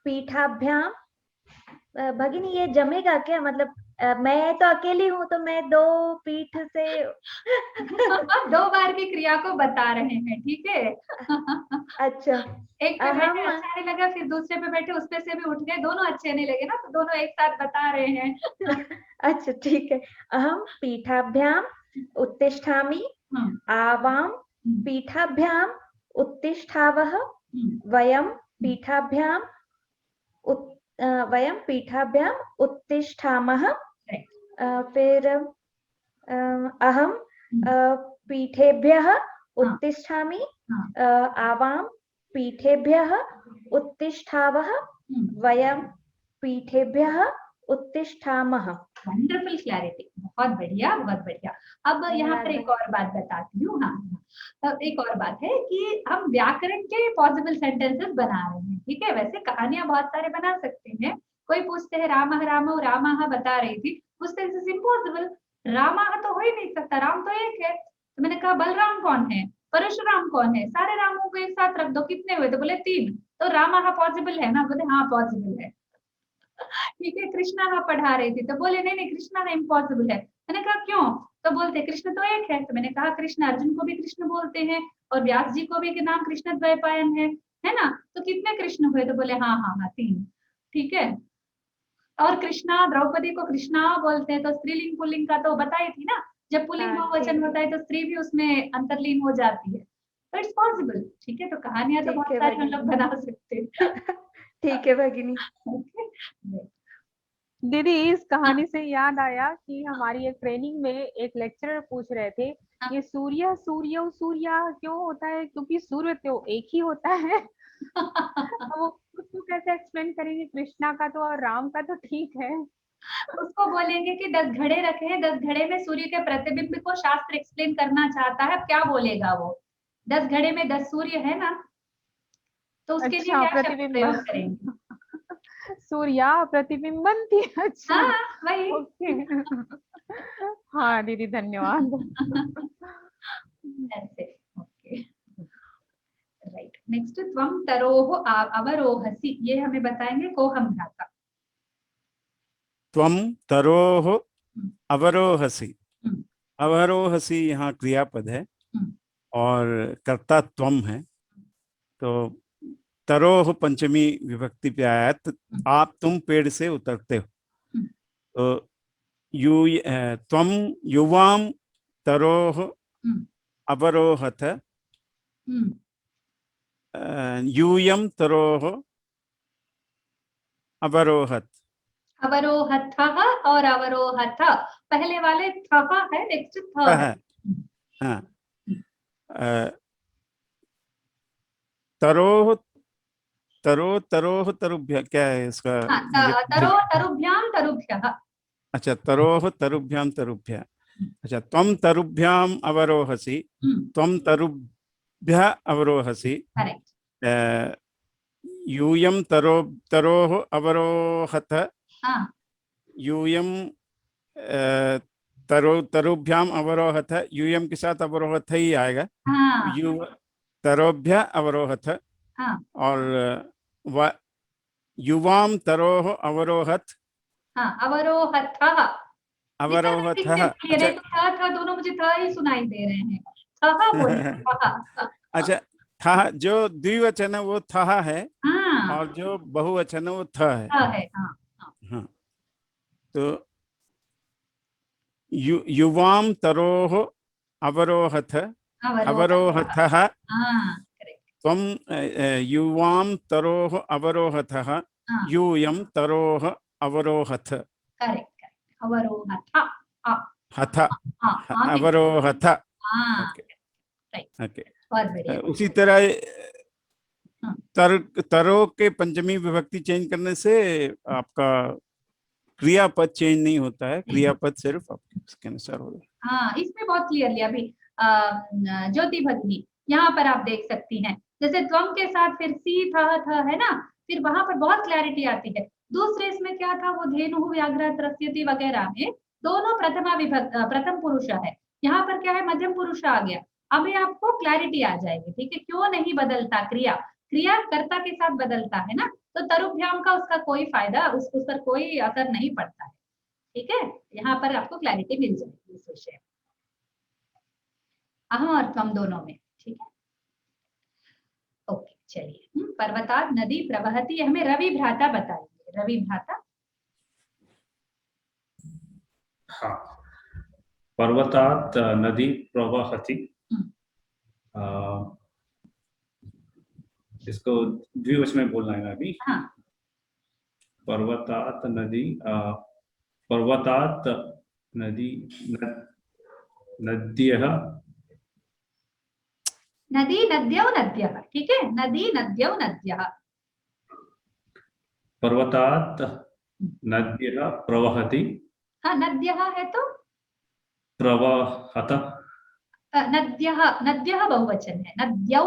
Speaker 6: पीठाभ्यां। भगिनी ये जमेगा क्या? मतलब मैं तो अकेली हूँ, तो मैं दो पीठ से
Speaker 1: दो बार की क्रिया को बता रहे हैं, ठीक है?
Speaker 6: अच्छा।
Speaker 1: एक पे बैठे अच्छा नहीं लगा, फिर दूसरे पे बैठे उस पे से भी उठ गए, दोनों अच्छे नहीं लगे ना, तो दोनों एक साथ बता रहे हैं।
Speaker 6: अच्छा ठीक है। अहम पीठाभ्याम उत्तिष्ठामि। आवां पीठाभ्याम उत्तिष्ठावः। वयं पीठाभ्याम उत्तिष्ठामः। फिर अहम पीठेभ्यः उत्तिष्ठामि। आवां पीठेभ्यः उत्तिष्ठावः। वयं पीठेभ्यः उत्तिष्ठामः।
Speaker 1: वंडरफुल क्लैरिटी, बहुत बढ़िया बहुत बढ़िया। अब यहाँ पर एक और बात बताती हूँ। हाँ, एक और बात है कि हम व्याकरण के पॉसिबल सेंटेंसेस बना रहे हैं, ठीक है? वैसे कहानियां बहुत सारे बना सकते हैं। कोई पूछते हैं रामः रामौ रामाः बता रही थी, पूछते हैं इम्पॉसिबल, रामाः तो हो ही नहीं सकता, राम तो एक है। तो मैंने कहा बलराम कौन है, परशुराम कौन है, सारे रामों को एक साथ रख दो, कितने हुए? तो बोले 3। तो रामाः पॉसिबल है ना? बोले हाँ पॉसिबल है। ठीक है। कृष्णा हाँ पढ़ा रही थी, तो बोले नहीं नहीं कृष्णा है इम्पॉसिबल है। मैंने कहा क्यों? तो बोलते कृष्ण तो एक है। तो मैंने कहा कृष्ण, अर्जुन को भी कृष्ण बोलते हैं और व्यास जी को भी के नाम कृष्ण द्वैपायन है ना? तो कितने कृष्ण हुए? तो बोले हाँ हाँ हाँ 3। ठीक है। और कृष्णा, द्रौपदी को कृष्णा बोलते हैं, तो स्त्रीलिंग पुल्लिंग का तो बताई थी ना, जब पुल्लिंग बहुवचन होता है तो स्त्री भी उसमें अंतरलीन हो जाती है, तो इट्स पॉसिबल। ठीक है। तो कहानियां तो बहुत सारी हम लोग बना सकते हैं।
Speaker 6: ठीक है भगिनी।
Speaker 4: दीदी इस कहानी से याद आया कि हमारी एक ट्रेनिंग में एक लेक्चरर पूछ रहे थे ये सूर्य सूर्य सूर्य क्यों होता है, क्योंकि सूर्य तो एक ही होता है। वो उसको कैसे एक्सप्लेन करेंगे? कृष्णा का तो और राम का तो ठीक है।
Speaker 1: उसको बोलेंगे कि 10 घड़े रखे हैं, 10 घड़े में सूर्य के प्रतिबिंब को शास्त्र एक्सप्लेन करना चाहता है, क्या बोलेगा वो? 10 घड़े में 10 सूर्य है ना, तो उसके लिए क्या शब्द प्रयोग करेंगे?
Speaker 4: सूर्या प्रतिबिंबन्ति। अच्छा
Speaker 1: हाँ वही।
Speaker 4: ओके। हाँ दीदी धन्यवाद।
Speaker 1: ऐसे ओके राइट। नेक्स्ट त्वम तरोह अवरोहसि, ये हमें बताएंगे कोहम भ्राता।
Speaker 2: त्वम तरोह अवरोहसि। अवरोहसि यहाँ क्रियापद है और कर्ता त्वम है। तो तरोह पंचमी विभक्ति पे आया, तो आप तुम पेड़ से उतरते हो। तो त्वम युवाम तरोह अवरोहत। यूयम तरोह अवरोहत।
Speaker 1: अवरोहथ और अवरोहथ, पहले वाले थ है, नेक्स्ट थ है।
Speaker 2: हाँ। तरोह तरोह तरुभ्य, क्या है इसका?
Speaker 1: हाँ, तरो तरुभ्याम तरुभ्यः।
Speaker 2: अच्छा, तरोह तरुभ्याम तरुभ्य। अच्छा, त्वम तरुभ्याम अवरोहसि, त्वम तरुभ्यः अवरोहसि।
Speaker 1: करेक्ट।
Speaker 2: यूयम तरोह अवरोहत। यूयम तरुभ्याम अवरोहत, यूयम के साथ अवरोहत ही आएगा। यू तरोभ्य अवरोहत। और युवाम तरोह अवरोहत।
Speaker 1: अवरोहथ
Speaker 2: अवरोहतः।
Speaker 1: नहीं तो था दोनों मुझे था ही सुनाई दे रहे हैं। था बोलिए, था।
Speaker 2: अच्छा, था जो द्विवचन है वो था है,
Speaker 1: हाँ
Speaker 2: और जो बहुवचन है वो था है।
Speaker 1: था है, हाँ
Speaker 2: हाँ, तो युवाम तरोह अवरोहथ अवरोहतः,
Speaker 1: हाँ करेक्ट,
Speaker 2: त्वं युवाम तरोह अवरोहतः
Speaker 1: हाँ
Speaker 2: यूयम तरोह अवरोहथ
Speaker 1: करेक्ट, अवरोहथा,
Speaker 2: हथ
Speaker 1: हाँ
Speaker 2: अवरोहथ।
Speaker 1: हाँ
Speaker 2: ओके
Speaker 1: राइट,
Speaker 2: ओके।
Speaker 1: बहुत बढ़िया।
Speaker 2: उसी तरह
Speaker 1: हाँ।
Speaker 2: तरो के पंचमी विभक्ति चेंज करने से आपका क्रियापद चेंज नहीं होता है, क्रियापद सिर्फ आपके उसके अनुसार होगा।
Speaker 1: हाँ इसमें बहुत क्लियरली अभी ज्योति भगिनी यहाँ पर आप देख सकती हैं, जैसे त्वम के साथ फिर सी था है ना, फिर वहां पर बहुत क्लैरिटी आती है। दूसरे इसमें क्या था, वो धेनु व्याघ्र त्रस्यति वगैरह में दोनों प्रथम पुरुष है, यहाँ पर क्या है, मध्यम पुरुष आ गया। अभी आपको क्लैरिटी आ जाएगी, ठीक है, क्यों नहीं बदलता, क्रिया कर्ता के साथ बदलता है ना, तो तरुभ्याम का उसका कोई फायदा, उस पर कोई असर नहीं पड़ता है, ठीक है। यहाँ पर आपको क्लैरिटी मिल जाएगी इस विषय में, अहम और त्वम दोनों में, ठीक है। ओके चलिए, पर्वतात् नदी प्रवहति, हमें रवि भ्राता बताएंगे, रवि भ्राता।
Speaker 7: हाँ, पर्वतात् नदी प्रवहति, इसको द्विवचन में बोलना है अभी।
Speaker 1: हाँ
Speaker 7: पर्वतात् नदी, पर्वतात् नदी नद्यः,
Speaker 1: नदी नद्यौ नद्यः, ठीक है, नदी नद्यौ नद्यः।
Speaker 7: पर्वतात् नद्यः प्रवहति,
Speaker 1: हाँ नद्यः है तो
Speaker 7: प्रवहत,
Speaker 1: नद्यः बहुवचन है, नद्यौ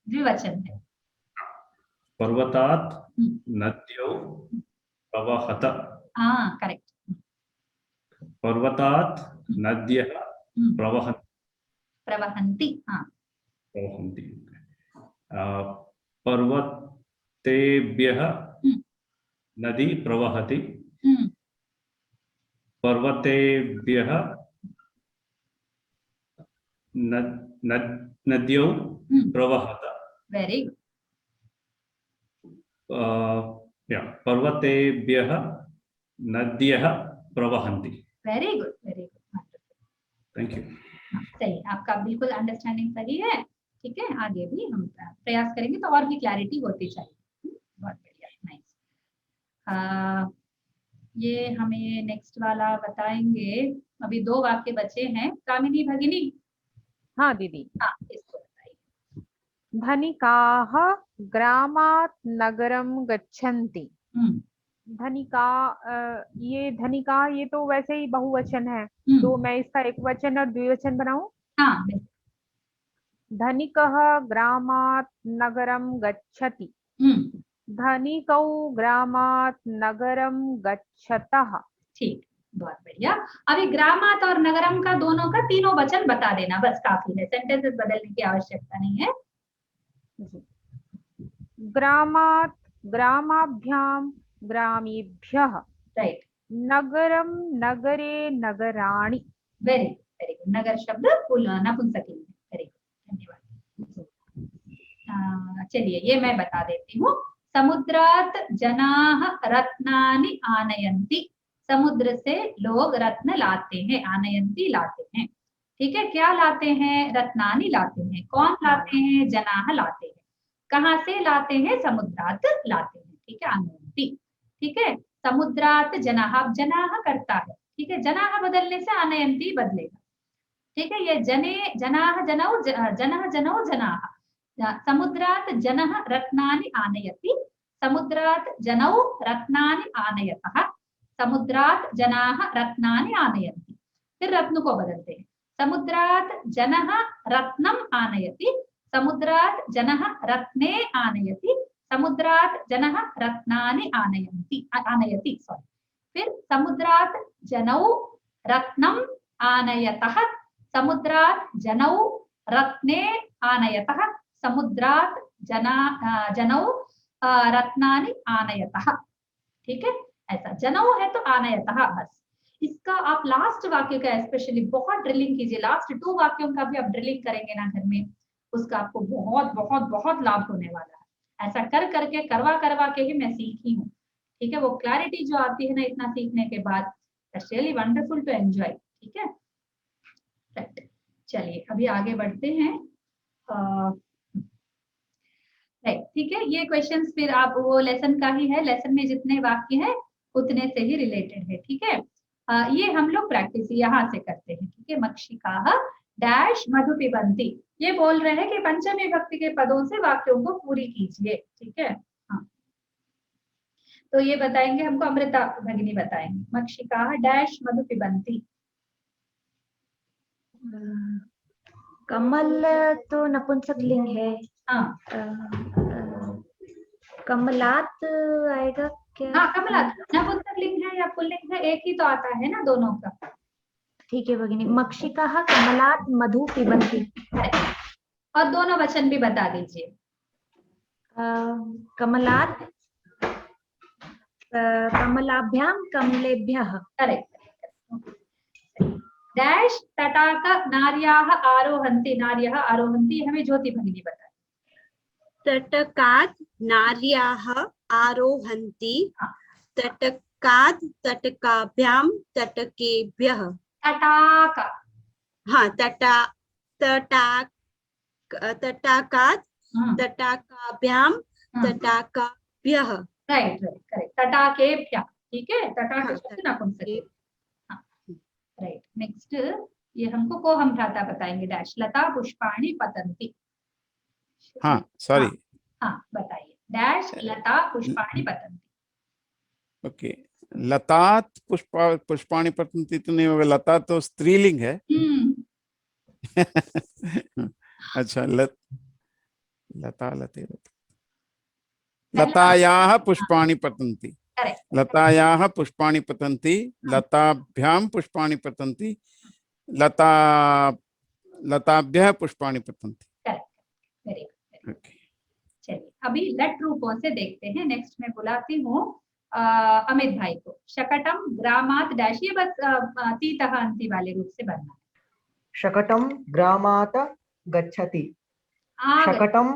Speaker 1: द्विवचन है।
Speaker 7: पर्वतात् नद्यौ प्रवहत,
Speaker 1: हाँ करेक्ट,
Speaker 7: पर्वतात् नद्यः
Speaker 1: प्रवहन्ति, हाँ
Speaker 7: प्रवहन्ति, पर्वतेभ्यः नदी प्रवहति, पर्वतेभ्यः नद्यौ प्रवहत,
Speaker 1: वेरी गुड,
Speaker 7: पर्वतेभ्यः नद्यः प्रवहन्ति।
Speaker 1: Very good, very good,
Speaker 7: thank you.
Speaker 1: सही, आपका बिल्कुल अंडरस्टैंडिंग सही है, ठीक है। आगे भी हम प्रयास करेंगे तो और भी क्लैरिटी होती चाहिए। बहुत बढ़िया, नाइस। ये हमें नेक्स्ट वाला बताएंगे, अभी 2 वाक्य बचे हैं। कामिनी भगिनी,
Speaker 4: हाँ दीदी।
Speaker 1: हाँ इसको बताइए।
Speaker 4: धनिकाः ग्रामात् नगरं गच्छन्ति। धनिका, ये धनिका ये तो वैसे ही बहुवचन है, तो मैं इसका एक वचन और द्विवचन बनाऊं?
Speaker 1: हाँ,
Speaker 4: धनिकः ग्रामात् नगरं गच्छति, धनिकौ ग्रामात् नगरं गच्छतः।
Speaker 1: ठीक, बहुत बढ़िया। अभी ग्रामात् और नगरम का दोनों का तीनों वचन बता देना, बस काफी है, सेंटेंसेस बदलने की आवश्यकता नहीं है।
Speaker 4: ग्रामात् ग्रामाभ्याम ग्रामेभ्यः,
Speaker 1: राइट,
Speaker 4: नगरम नगरे नगराणि।
Speaker 1: वेरी वेरी गुड, नगर शब्द नपुंसकलिंग, वेरी गुड, धन्यवाद। चलिए ये मैं बता देती हूँ। समुद्रात् जनाः रत्नानि आनयन्ति, समुद्र से लोग रत्न लाते हैं, आनयन्ति लाते हैं, ठीक है। क्या लाते हैं, रत्नानि लाते हैं। कौन लाते हैं, जनाः लाते हैं। कहाँ से लाते हैं, समुद्रात् लाते हैं, ठीक है, आनयन्ति, ठीक है। समुद्रात् जनाः, जनाः करता है, ठीक है, जनाः बदलने से आनयन्ति बदलेगा, ठीक है। ये जने जनाः जनौ जनः जनौ जनाः, समुद्रात् जनः रत्नानि आनयति, समुद्रात् जनौ रत्नानि आनयतः, समुद्रात् जनाः रत्नानि आनयन्ति। फिर रत्न को बदलते हैं, समुद्रात् जनः रत्नम् आनयति, समुद्रात् जनः रत्ने आनयति, समुद्रात् जनः रत्नानि आनयति, सॉरी। फिर समुद्रात् जनौ रत्नम् आनयतः, समुद्रात् जनौ रत्ने आनयतः, समुद्रात् जनौ रत्नानि आनयतः, ठीक है। ऐसा जनौ है तो आनयतः, बस इसका आप लास्ट वाक्य का स्पेशली बहुत ड्रिलिंग कीजिए, लास्ट 2 वाक्यों का भी आप ड्रिलिंग करेंगे ना घर में, उसका आपको बहुत बहुत बहुत लाभ होने वाला है। ऐसा कर करके करवा के ही मैं सीखी हूँ, ठीक है। वो क्लैरिटी जो आती है ना इतना सीखने के बाद, that's really wonderful to enjoy, ठीक है। राइट, चलिए अभी आगे बढ़ते हैं। ठीक है, ये क्वेश्चंस फिर आप वो लेसन का ही है, लेसन में जितने वाक्य हैं उतने से ही रिलेटेड है, ठीक है। ये हम लोग प्रैक्टिस यहाँ से करते हैं, ठीक है। मक्षिकाः डैश मधु पिबन्ति, ये बोल रहे हैं कि पंचमी विभक्ति के पदों से वाक्यों को पूरी कीजिए, ठीक है। हाँ, तो ये बताएंगे हमको, अमृता भगिनी बताएंगे। मक्षिकाः डैश मधु पिबन्ति।
Speaker 6: कमल तो नपुंसकलिंग है।
Speaker 1: हाँ
Speaker 6: कमलात आएगा क्या?
Speaker 1: हाँ, कमलात नपुंसकलिंग है या पुल्लिंग है, एक ही तो आता है ना दोनों का।
Speaker 6: ठीक है भगिनी। मक्षिकाः कमलात मधु पिबन्ति।
Speaker 1: और दोनों वचन भी बता दीजिए।
Speaker 6: कमलात कमलाभ्यां कमलेभ्यः।
Speaker 1: करेक्ट। डैश तटाक नार्याः आरोहन्ति, नार्यः आरोहन्ति, हमें ज्योति भगिनी बताए।
Speaker 3: तटकात् नार्याः आरोहन्ति, तटकात् तटकाभ्यां तटकेभ्यः।
Speaker 1: तटाक,
Speaker 3: हाँ, तटाकात् तटाकाभ्यां तटाकाभ्यः।
Speaker 1: राइट राइट करेक्ट, तटाकेभ्यः, ठीक है। तटाक
Speaker 3: हाँ,
Speaker 1: शब्द नपुंसक। हाँ राइट, नेक्स्ट ये हमको को हम भ्राता बताएंगे। डैश लता पुष्पाणि पतन्ति।
Speaker 2: हाँ सॉरी,
Speaker 1: हाँ बताइए। डैश लता पुष्पाणि पतन्ति।
Speaker 2: ओके। लतात पुष्पाणि पतन्ति तो नहीं होगा, लता तो स्त्रीलिंग है। अच्छा, लता लते लतायाः पुष्पाणि पतन्ति, लतायाः पुष्पाणि पतन्ति, लताभ्यां पुष्पाणि पतन्ति, लताभ्यः पुष्पाणि पतन्ति।
Speaker 1: Very good. चलिए अभी लट रूपों से देखते हैं। नेक्स्ट मैं बुलाती हूँ अमित भाई को। शकटम ग्रामात डैश, ये बस तीतः अंति वाले रूप से बनना है।
Speaker 5: शकटम ग्रामात गच्छति। शकटम,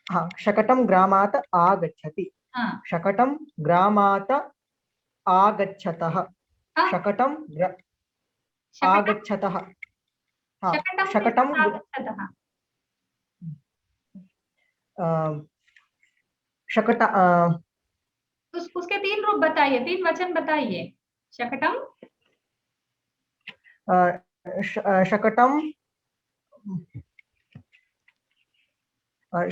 Speaker 5: हाँ, शकटम ग्रामात आगच्छति।
Speaker 1: हाँ,
Speaker 5: शकटम ग्रामात आगच्छतः। शकटम आगच्छतः। हाँ, शकटम शकट
Speaker 1: उसके 3 रूप बताइए, 3 वचन बताइए। शकटम,
Speaker 5: शकटम,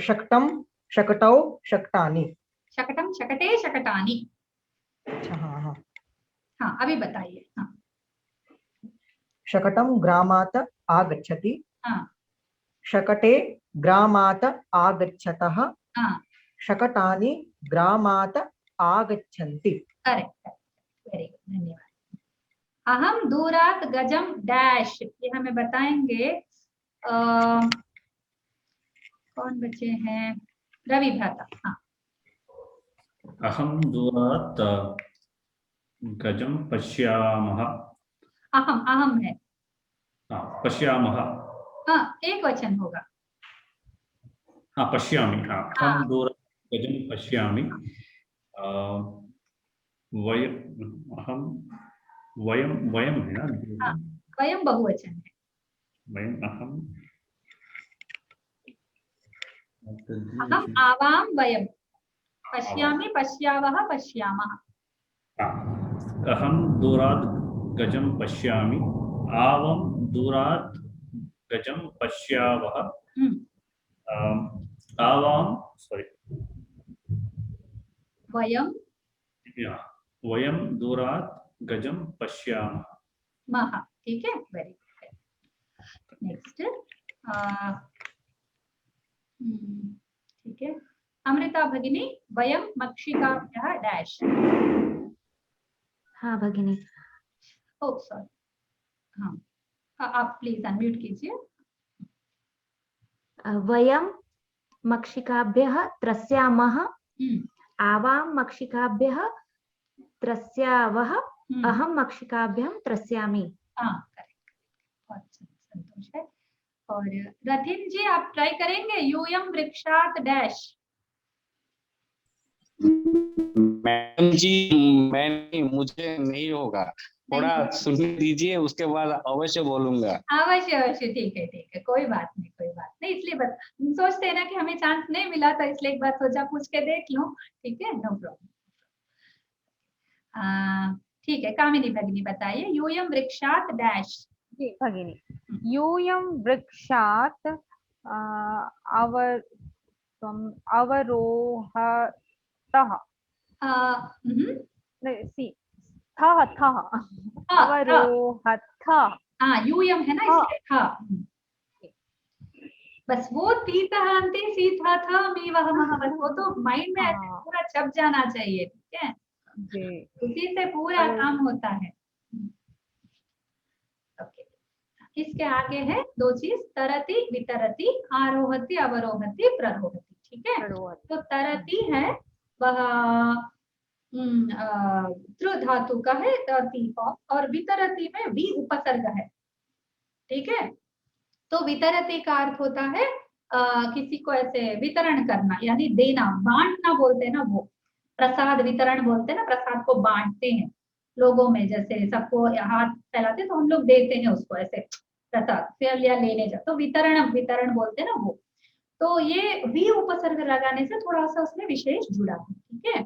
Speaker 5: शकटम, शकटौ, शकटानि।
Speaker 1: शकटम शकटे शकटानि।
Speaker 5: अच्छा, हाँ हाँ
Speaker 1: हाँ, अभी बताइए। हाँ,
Speaker 5: शकटम ग्रामात आगच्छति।
Speaker 1: हाँ,
Speaker 5: शकटे ग्रामात आगच्छतः।
Speaker 1: हाँ,
Speaker 5: शकटानि ग्रामात आगच्छन्ति।
Speaker 1: करेक्ट, वेरी गुड, धन्यवाद। अहम दूरात गजम डैश, ये हमें बताएंगे। कौन बचे हैं? रवि भ्राता। हाँ,
Speaker 7: अहम दूरात् गजं पश्यामः।
Speaker 1: अहम, अहम है।
Speaker 7: हाँ, पश्यामः।
Speaker 1: हाँ, एक वचन होगा।
Speaker 7: हाँ, पश्यामि। हाँ, अहम दूरात् गजं पश्यामि। अहम वयम, वयम है ना?
Speaker 1: हाँ, वयम बहुवचन है।
Speaker 7: वयम, अहम
Speaker 1: आवाम वयम, पश्यामि पश्यावः पश्यामः।
Speaker 7: अहम दूरात् गजं पश्यामि, आवाम दूरात् गजं पश्यावः। आवाम, सॉरी,
Speaker 1: वयम,
Speaker 7: वयम दूरात् गजं पश्यामः।
Speaker 1: ठीक है, वेरी गुड। नेक्स्ट ठीक है, अमृता भगिनी। वयम मक्षिकाभ्यः डैश।
Speaker 6: हाँ भगिनी।
Speaker 1: ओ सॉरी, हाँ, आप प्लीज अनम्यूट कीजिए।
Speaker 6: वयम मक्षिकाभ्यः त्रस्यामः। आवां मक्षिकाभ्यः त्रस्यावः। अहम मक्षिकाभ्याम त्रस्यामि।
Speaker 1: हाँ करेक्ट, बहुत संतोष है। और रथिन जी आप ट्राई करेंगे, यूयम वृक्षात डैश।
Speaker 8: मैडम जी मुझे नहीं होगा, थोड़ा सुनने दीजिए, उसके बाद अवश्य बोलूंगा।
Speaker 1: अवश्य अवश्य, ठीक है, कोई बात नहीं, कोई बात नहीं। इसलिए बस सोचते हैं ना कि हमें चांस नहीं मिला, तो इसलिए एक बार सोचा पूछ के देख लूं। ठीक है, नो प्रॉब्लम। ठीक है, कामिनी भगिनी बताइए, यूयम वृक्षात डैश।
Speaker 4: जी भगिनी, यूयम वृक्षात अवरोहतः, सी थः अवरोहतः।
Speaker 1: हाँ यूयम है ना, इसलिए था। बस वो तीर्थहांति सी था मी वह मह, बस वो तो माइंड में ऐसे पूरा छप जाना चाहिए। ठीक है
Speaker 4: जी,
Speaker 1: उसी से पूरा काम होता है। ओके, इसके आगे है दो चीज, तरति वितरति, आरोहति अवरोहति प्ररोहति। ठीक है, तो तरति है वह तृ धातु का है ती फॉर्म, और वितरति में वी उपसर्ग है। ठीक है, तो वितरति का अर्थ होता है किसी को ऐसे वितरण करना, यानी देना, बांटना बोलते हैं ना, वो प्रसाद वितरण बोलते हैं ना, प्रसाद को बांटते हैं लोगों में, जैसे सबको हाथ फैलाते तो हम लोग देते हैं उसको ऐसे प्रसाद, फिर या लेने जाओ, तो वितरण वितरण बोलते हैं ना वो। तो ये वी उपसर्ग लगाने से थोड़ा सा उसमें विशेष जुड़ा है। ठीक है,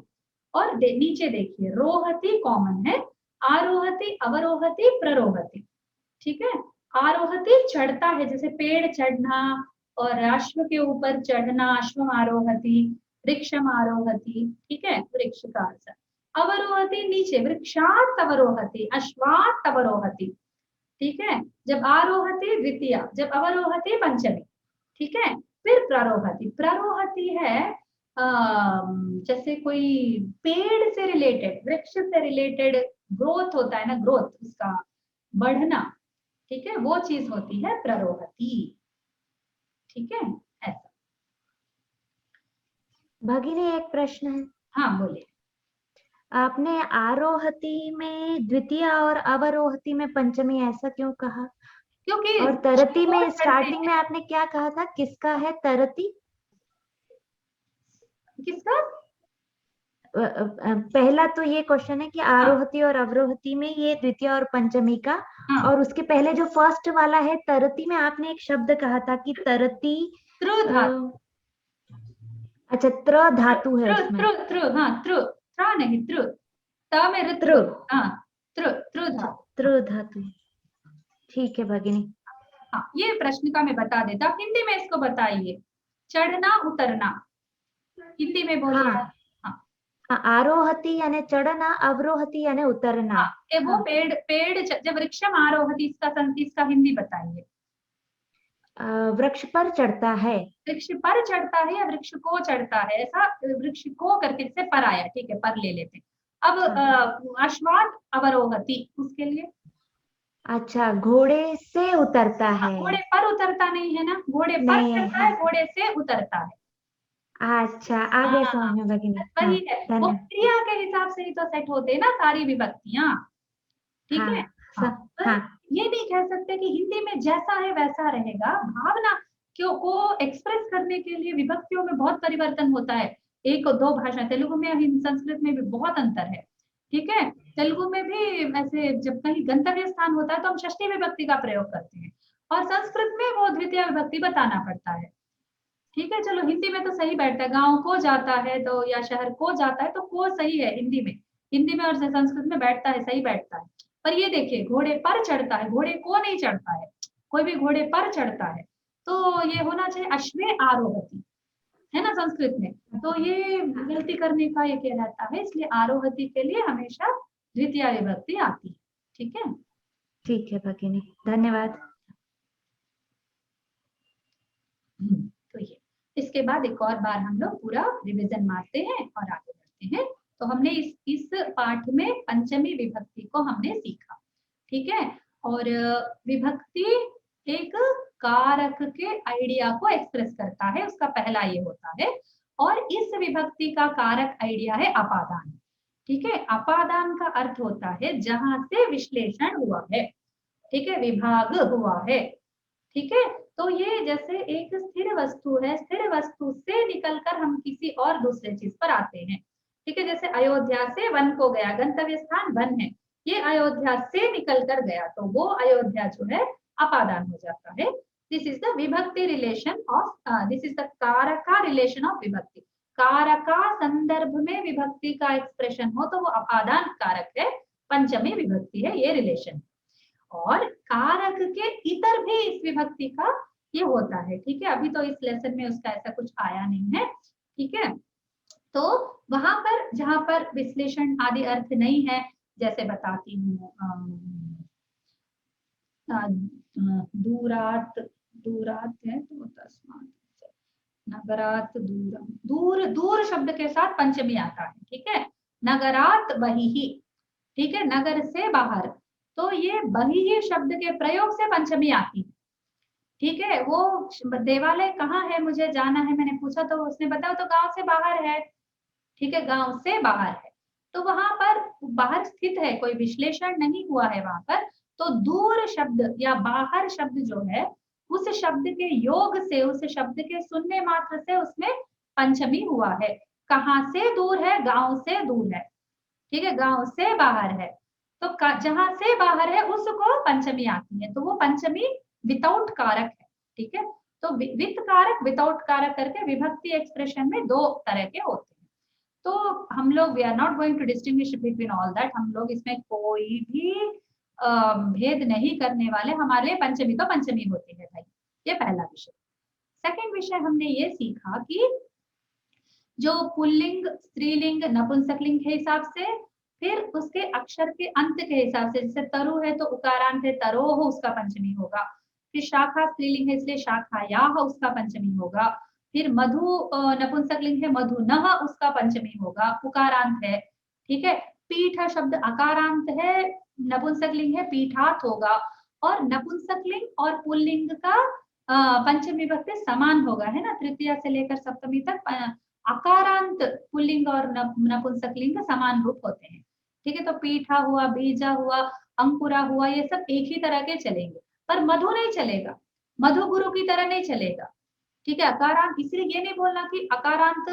Speaker 1: और नीचे देखिए, रोहति कॉमन है, आरोहति अवरोहति प्ररोहति। ठीक है, आरोहति चढ़ता है, जैसे पेड़ चढ़ना, और अश्व के ऊपर चढ़ना, अश्वम आरोहति, वृक्षम आरोहति। ठीक है, वृक्ष का अर्थ। अवरोहति नीचे, वृक्षात अवरोहति, अश्वात अवरोहति। ठीक है, जब आरोहति द्वितीया, जब अवरोहति पंचमी। ठीक है, फिर प्ररोहति। प्ररोहति है जैसे कोई पेड़ से रिलेटेड, वृक्ष से रिलेटेड ग्रोथ होता है ना, ग्रोथ, उसका बढ़ना। ठीक है, वो चीज होती है प्ररोहति। ठीक है, ऐसा।
Speaker 6: भगिनी एक प्रश्न है।
Speaker 1: हाँ बोलिए।
Speaker 6: आपने आरोहति में द्वितीय और अवरोहति में पंचमी ऐसा क्यों कहा?
Speaker 1: क्योंकि
Speaker 6: और तरति में स्टार्टिंग में आपने क्या कहा था, किसका है तरति?
Speaker 1: किसका?
Speaker 6: पहला तो ये क्वेश्चन है कि आरोहति और अवरोहति में ये द्वितीय और पंचमी का, और उसके पहले जो फर्स्ट वाला है तरति में, आपने एक शब्द कहा था कि तरति
Speaker 1: त्र धातु।
Speaker 6: अच्छा, त्र धातु है उसमें।
Speaker 1: त्र नहीं, त्र, त में ऋत्र।
Speaker 6: त्र धातु। ठीक है भगिनी।
Speaker 1: हाँ, ये प्रश्न का मैं बता देता, हिंदी में इसको बताइए। चढ़ना उतरना, हिंदी में बोलिए।
Speaker 6: हाँ, आरोहति यानी चढ़ना, अवरोहति यानी उतरना।
Speaker 1: वो पेड़ जब वृक्षम आरोहति, इसका हिंदी बताइए।
Speaker 6: वृक्ष पर चढ़ता है।
Speaker 1: वृक्ष पर चढ़ता है या वृक्ष को चढ़ता है, ऐसा वृक्ष को करके से पर आया। ठीक है, पर ले लेते। अब अश्वात अवरोहति, उसके लिए
Speaker 6: अच्छा, घोड़े से उतरता है।
Speaker 1: घोड़े पर उतरता नहीं है ना, घोड़े पर चढ़ता है, घोड़े से उतरता है।
Speaker 6: अच्छा, आगे समझ में भगिनी।
Speaker 1: वही है, वो क्रिया के हिसाब से ही तो सेट होते हैं ना सारी विभक्तियां। ठीक है, ये नहीं कह सकते कि हिंदी में जैसा है वैसा रहेगा। भावना को एक्सप्रेस करने के लिए विभक्तियों में बहुत परिवर्तन होता है। एक और दो भाषा, तेलुगु में, संस्कृत में भी बहुत अंतर है। ठीक है, तेलुगु में भी ऐसे जब कहीं गंतव्य स्थान होता है तो हम षष्ठी विभक्ति का प्रयोग करते हैं, और संस्कृत में वो द्वितीय विभक्ति बताना पड़ता है। ठीक है, चलो हिंदी में तो सही बैठता है, गांव को जाता है तो, या शहर को जाता है तो को सही है हिंदी में और संस्कृत में बैठता है, सही बैठता है। पर ये देखिए, घोड़े पर चढ़ता है, घोड़े को नहीं चढ़ता है, कोई भी घोड़े पर चढ़ता है, तो ये होना चाहिए अश्वे आरोहति, है ना संस्कृत में। तो ये गलती करने का ये क्या रहता है, इसलिए आरोहति के लिए हमेशा द्वितीय विभक्ति आती है। ठीक है,
Speaker 6: ठीक है भगिनी, धन्यवाद।
Speaker 1: तो ये इसके बाद एक और बार हम लोग पूरा रिवीजन मारते हैं और आगे बढ़ते हैं। तो हमने इस पाठ में पंचमी विभक्ति को हमने सीखा। ठीक है, और विभक्ति एक कारक के आइडिया को एक्सप्रेस करता है, उसका पहला ये होता है। और इस विभक्ति का कारक आइडिया है अपादान। ठीक है, अपादान का अर्थ होता है जहां से विश्लेषण हुआ है, ठीक है, विभाग हुआ है, ठीक है। तो ये जैसे एक स्थिर वस्तु है, स्थिर वस्तु से निकलकर हम किसी और दूसरे चीज पर आते हैं, ठीक है। जैसे अयोध्या से वन को गया, गंतव्य स्थान वन है, ये अयोध्या से निकल कर गया, तो वो अयोध्या जो है अपादान हो जाता है। दिस इज द विभक्ति relation of, this is the कारका रिलेशन ऑफ विभक्ति। कारका संदर्भ में विभक्ति का एक्सप्रेशन हो तो वो अपादान कारक है, पंचमी विभक्ति है ये रिलेशन। और कारक के इतर भी इस विभक्ति का ये होता है, ठीक है। अभी तो इस लेसन में उसका ऐसा कुछ आया नहीं है, ठीक है। तो वहां पर जहां पर विश्लेषण आदि अर्थ नहीं है, जैसे बताती हूँ, दूरात, दूरात है तो तस्मात् नगरात दूरम, दूर, दूर शब्द के साथ पंचमी आता है, ठीक है। नगरात बहिः, ठीक है, नगर से बाहर, तो ये बहिः शब्द के प्रयोग से पंचमी आती है, ठीक है। वो देवालय कहाँ है, मुझे जाना है, मैंने पूछा तो उसने बताया तो गांव से बाहर है, ठीक है, गांव से बाहर है, तो वहां पर बाहर स्थित है, कोई विश्लेषण नहीं हुआ है वहां पर। तो दूर शब्द या बाहर शब्द जो है, उस शब्द के योग से, उस शब्द के सुनने मात्र से उसमें पंचमी हुआ है। कहाँ से दूर है, गांव से दूर है, ठीक है, गांव से बाहर है, तो जहां से बाहर है उसको पंचमी आती है, तो वो पंचमी विदाउट कारक है, ठीक है। तो विथ कारक, विदाउट कारक करके विभक्ति एक्सप्रेशन में दो तरह के होते हैं। तो हम लोग, we are not going to distinguish between all that, हम लोग इसमें कोई भी भेद नहीं करने वाले, हमारे लिए पंचमी तो पंचमी होती है भाई, ये पहला विषय। सेकंड विषय हमने ये सीखा कि जो पुल्लिंग, स्त्रीलिंग, नपुंसकलिंग के हिसाब से, फिर उसके अक्षर के अंत के हिसाब से, जैसे तरु है तो उकारांत है तरोह, उसका पंचमी होगा। फिर शाखा स्त्रीलिंग है इसलिए शाखायाः, उसका पंचमी होगा। फिर मधु नपुंसकलिंग है, मधुनः, उसका पंचमी होगा, उकारांत है, ठीक है। पीठ शब्द अकारांत है, नपुंसकलिंग है, पीठात होगा। और नपुंसकलिंग और पुल्लिंग का पंचमी विभक्ति समान होगा, है ना, तृतीया से लेकर सप्तमी तक अकारांत पुल्लिंग और नपुंसकलिंग समान रूप होते हैं, ठीक है। तो पीठा हुआ, बीजा हुआ, अंकुरा हुआ, ये सब एक ही तरह के चलेंगे, पर मधु नहीं चलेगा, मधु गुरु की तरह नहीं चलेगा, ठीक है। अकारांत, इसलिए ये नहीं बोलना कि अकारांत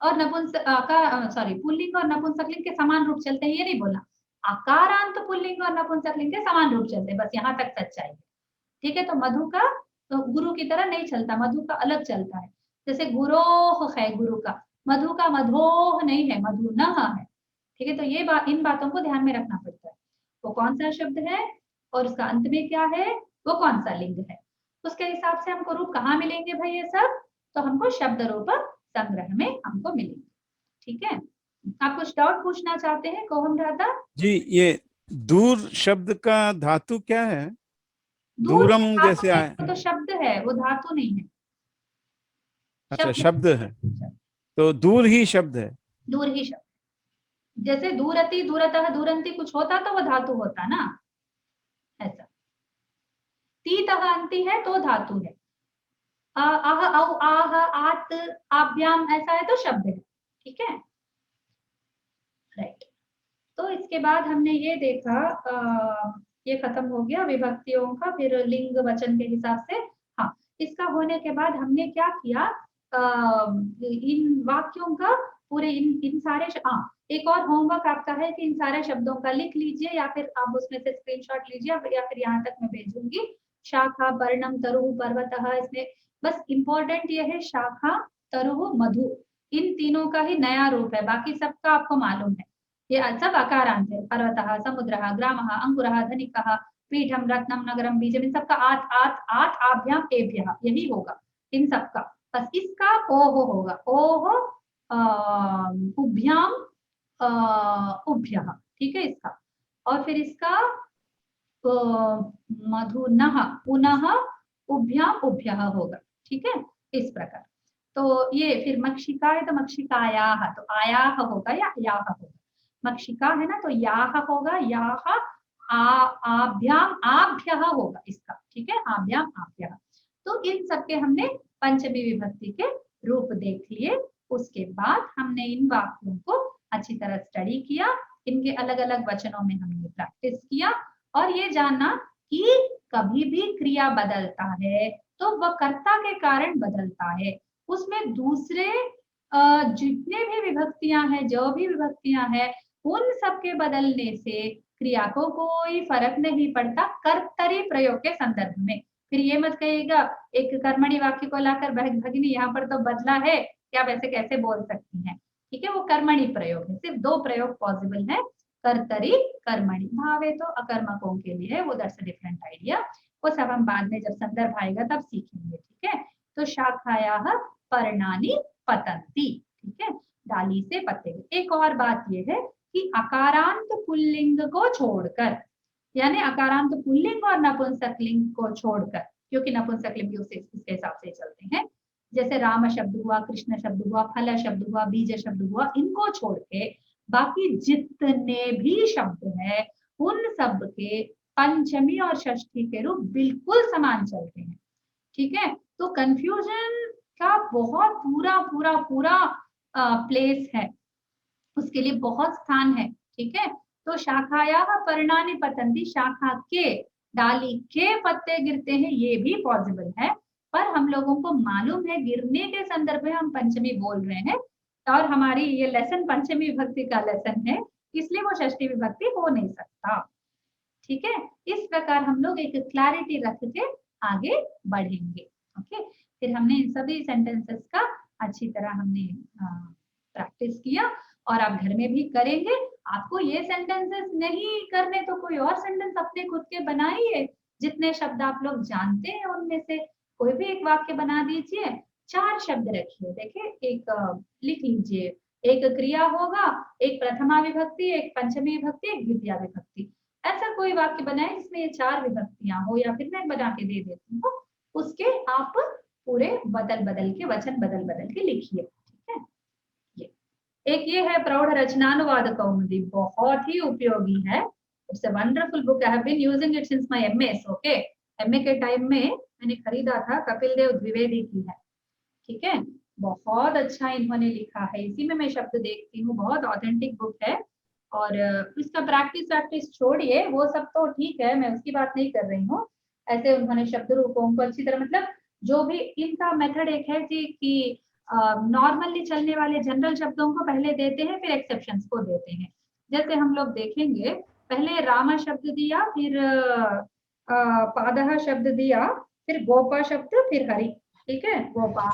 Speaker 1: और पुल्लिंग और नपुंसकलिंग के समान रूप चलते हैं, ये नहीं बोलना, अकारांत पुल्लिंग और नपुंसकलिंग के समान रूप चलते हैं, बस यहाँ तक सच्चाई है, ठीक है। तो मधु का तो गुरु की तरह नहीं चलता, मधु का अलग चलता है। जैसे गुरोह है गुरु का, मधु का मधोह नहीं है, मधुनः है, ठीक है। तो ये इन बातों को ध्यान में रखना पड़ता है, वो कौन सा शब्द है और उसका अंत में क्या है, वो कौन सा लिंग है, उसके हिसाब से हमको रूप कहाँ मिलेंगे भाई ये सब, तो हमको शब्द रूप संग्रह में हमको मिलेंगे, ठीक है। आप कुछ डाउट पूछना चाहते हैं कोहम राधा
Speaker 2: जी? ये दूर शब्द का धातु क्या है? दूरम जैसे आए
Speaker 1: तो शब्द है, वो धातु नहीं है।
Speaker 2: अच्छा, शब्द है, तो दूर ही शब्द है,
Speaker 1: दूर ही शब्द, जैसे दूरति, दूरतः, दूरंती कुछ होता तो वो धातु होता ना, ऐसा। तीतः अंति है तो धातु है, आह, औ, आह, आत, आभ्याम ऐसा है तो शब्द है, ठीक है, राइट। तो इसके बाद हमने ये देखा, ये खत्म हो गया विभक्तियों का, फिर लिंग वचन के हिसाब से। हाँ, इसका होने के बाद हमने क्या किया, इन वाक्यों का पूरे इन सारे एक और होमवर्क आपका है कि इन सारे शब्दों का लिख लीजिए, या फिर आप उसमें से स्क्रीनशॉट लीजिए, या फिर यहाँ तक मैं भेजूंगी। शाखा, पर्णम, तरुः, पर्वतः, इसमें बस इम्पोर्टेंट ये है शाखा, तरुः, मधु, इन तीनों का ही नया रूप है, बाकी सबका आपको मालूम है, ये सब अकारांत है। पर्वतः, समुद्रः, ग्रामः, अंकुरः, धनिकः, पीठम, रत्नम, नगरम, बीजम, इन सबका आत, आत, आत, आभ्याम, एभ्यः, यही होगा इन सबका। बस इसका ओह होगा, ओह उभ्याम, उभ्यः, ठीक है इसका। और फिर इसका मधुनः, पुनः उभ्याम, उभ्यः होगा, ठीक है, इस प्रकार। तो ये फिर मक्षिका है तो मक्षिकायाः, तो आयाः होगा या याः होगा। मक्षिका है ना तो याः होगा, याः, आभ्याम, आभ्यः होगा इसका, ठीक है, आभ्याम, आभ्यः। तो इन सबके हमने पंचमी विभक्ति के रूप देख लिए। उसके बाद हमने इन वाक्यों को अच्छी तरह स्टडी किया, इनके अलग अलग वचनों में हमने प्रैक्टिस किया और ये जाना कि कभी भी क्रिया बदलता है तो वह कर्ता के कारण बदलता है, उसमें दूसरे जितने भी विभक्तियां हैं, जो भी विभक्तियां हैं, उन सब के बदलने से क्रिया को कोई फर्क नहीं पड़ता कर्तरी प्रयोग के संदर्भ में। फिर ये मत कहिएगा एक कर्मणी वाक्य को लाकर भगिनी यहाँ पर तो बदला है, क्या वैसे कैसे बोल सकती हैं, ठीक है, वो कर्मणी प्रयोग है, सिर्फ 2 प्रयोग पॉसिबल है, कर्तरी कर्मणि। भावे तो अकर्मकों के लिए है, वो दैट्स अ डिफरेंट आइडिया, वो सब हम बाद में जब संदर्भ आएगा तब सीखेंगे, ठीक है। तो शाखायाः पर्णानि पतन्ति, ठीक है, डाली से पत्ते। एक और बात ये है कि अकारांत पुल्लिंग को छोड़कर, यानी अकारांत पुल्लिंग और नपुंसकलिंग को छोड़कर, क्योंकि नपुंसकलिंग भी उसके हिसाब से चलते हैं, जैसे राम शब्द हुआ, कृष्ण शब्द हुआ, फल शब्द हुआ, बीज शब्द हुआ, इनको छोड़ के बाकी जितने भी शब्द हैं उन सब के पंचमी और षष्ठी के रूप बिल्कुल समान चलते हैं, ठीक है। तो कंफ्यूजन का बहुत पूरा प्लेस है, उसके लिए बहुत स्थान है, ठीक है। तो शाखायाः पर्णानि पतन्ति, शाखा के डाली के पत्ते गिरते हैं, ये भी पॉसिबल है, पर हम लोगों को मालूम है गिरने के संदर्भ में हम पंचमी बोल रहे हैं और हमारी ये लेसन पंचमी विभक्ति का लेसन है, इसलिए वो षष्ठी विभक्ति हो नहीं सकता, ठीक है। इस प्रकार हम लोग एक क्लैरिटी रख के आगे बढ़ेंगे, ओके। फिर हमने इन सभी सेंटेंसेस का अच्छी तरह हमने प्रैक्टिस किया और आप घर में भी करेंगे। आपको ये सेंटेंसेस नहीं करने तो कोई और सेंटेंस अपने खुद के बनाइए, जितने शब्द आप लोग जानते हैं उनमें से कोई भी एक वाक्य बना दीजिए, 4 शब्द रखिए, देखिए एक लिख लीजिए, एक क्रिया होगा, एक प्रथमा विभक्ति, एक पंचमी विभक्ति, एक द्वितीया विभक्ति, ऐसा कोई वाक्य बनाए जिसमें ये 4 विभक्तियां हो, या फिर मैं बना के दे देती हूँ, उसके आप पूरे बदल के वचन बदल के लिखिए, ठीक है। ये एक ये है प्रौढ़ रचनानुवाद कौमुदी, बहुत ही उपयोगी है, it's a wonderful book, I have been using it since my MA, okay. MA के टाइम में मैंने खरीदा था, कपिल देव द्विवेदी की है, ठीक है, बहुत अच्छा इन्होंने लिखा है, इसी में मैं शब्द देखती हूँ, बहुत ऑथेंटिक बुक है। और इसका प्रैक्टिस छोड़िए, वो सब तो ठीक है, मैं उसकी बात नहीं कर रही हूँ, ऐसे उन्होंने शब्द रूपों को अच्छी तरह, मतलब जो भी इनका मेथड एक है जी कि नॉर्मली चलने वाले जनरल शब्दों को पहले देते हैं, फिर एक्सेप्शंस को देते हैं। जैसे हम लोग देखेंगे, पहले राम शब्द दिया, फिर पादः शब्द दिया, फिर गोपा शब्द, फिर हरि, ठीक है, गोपा।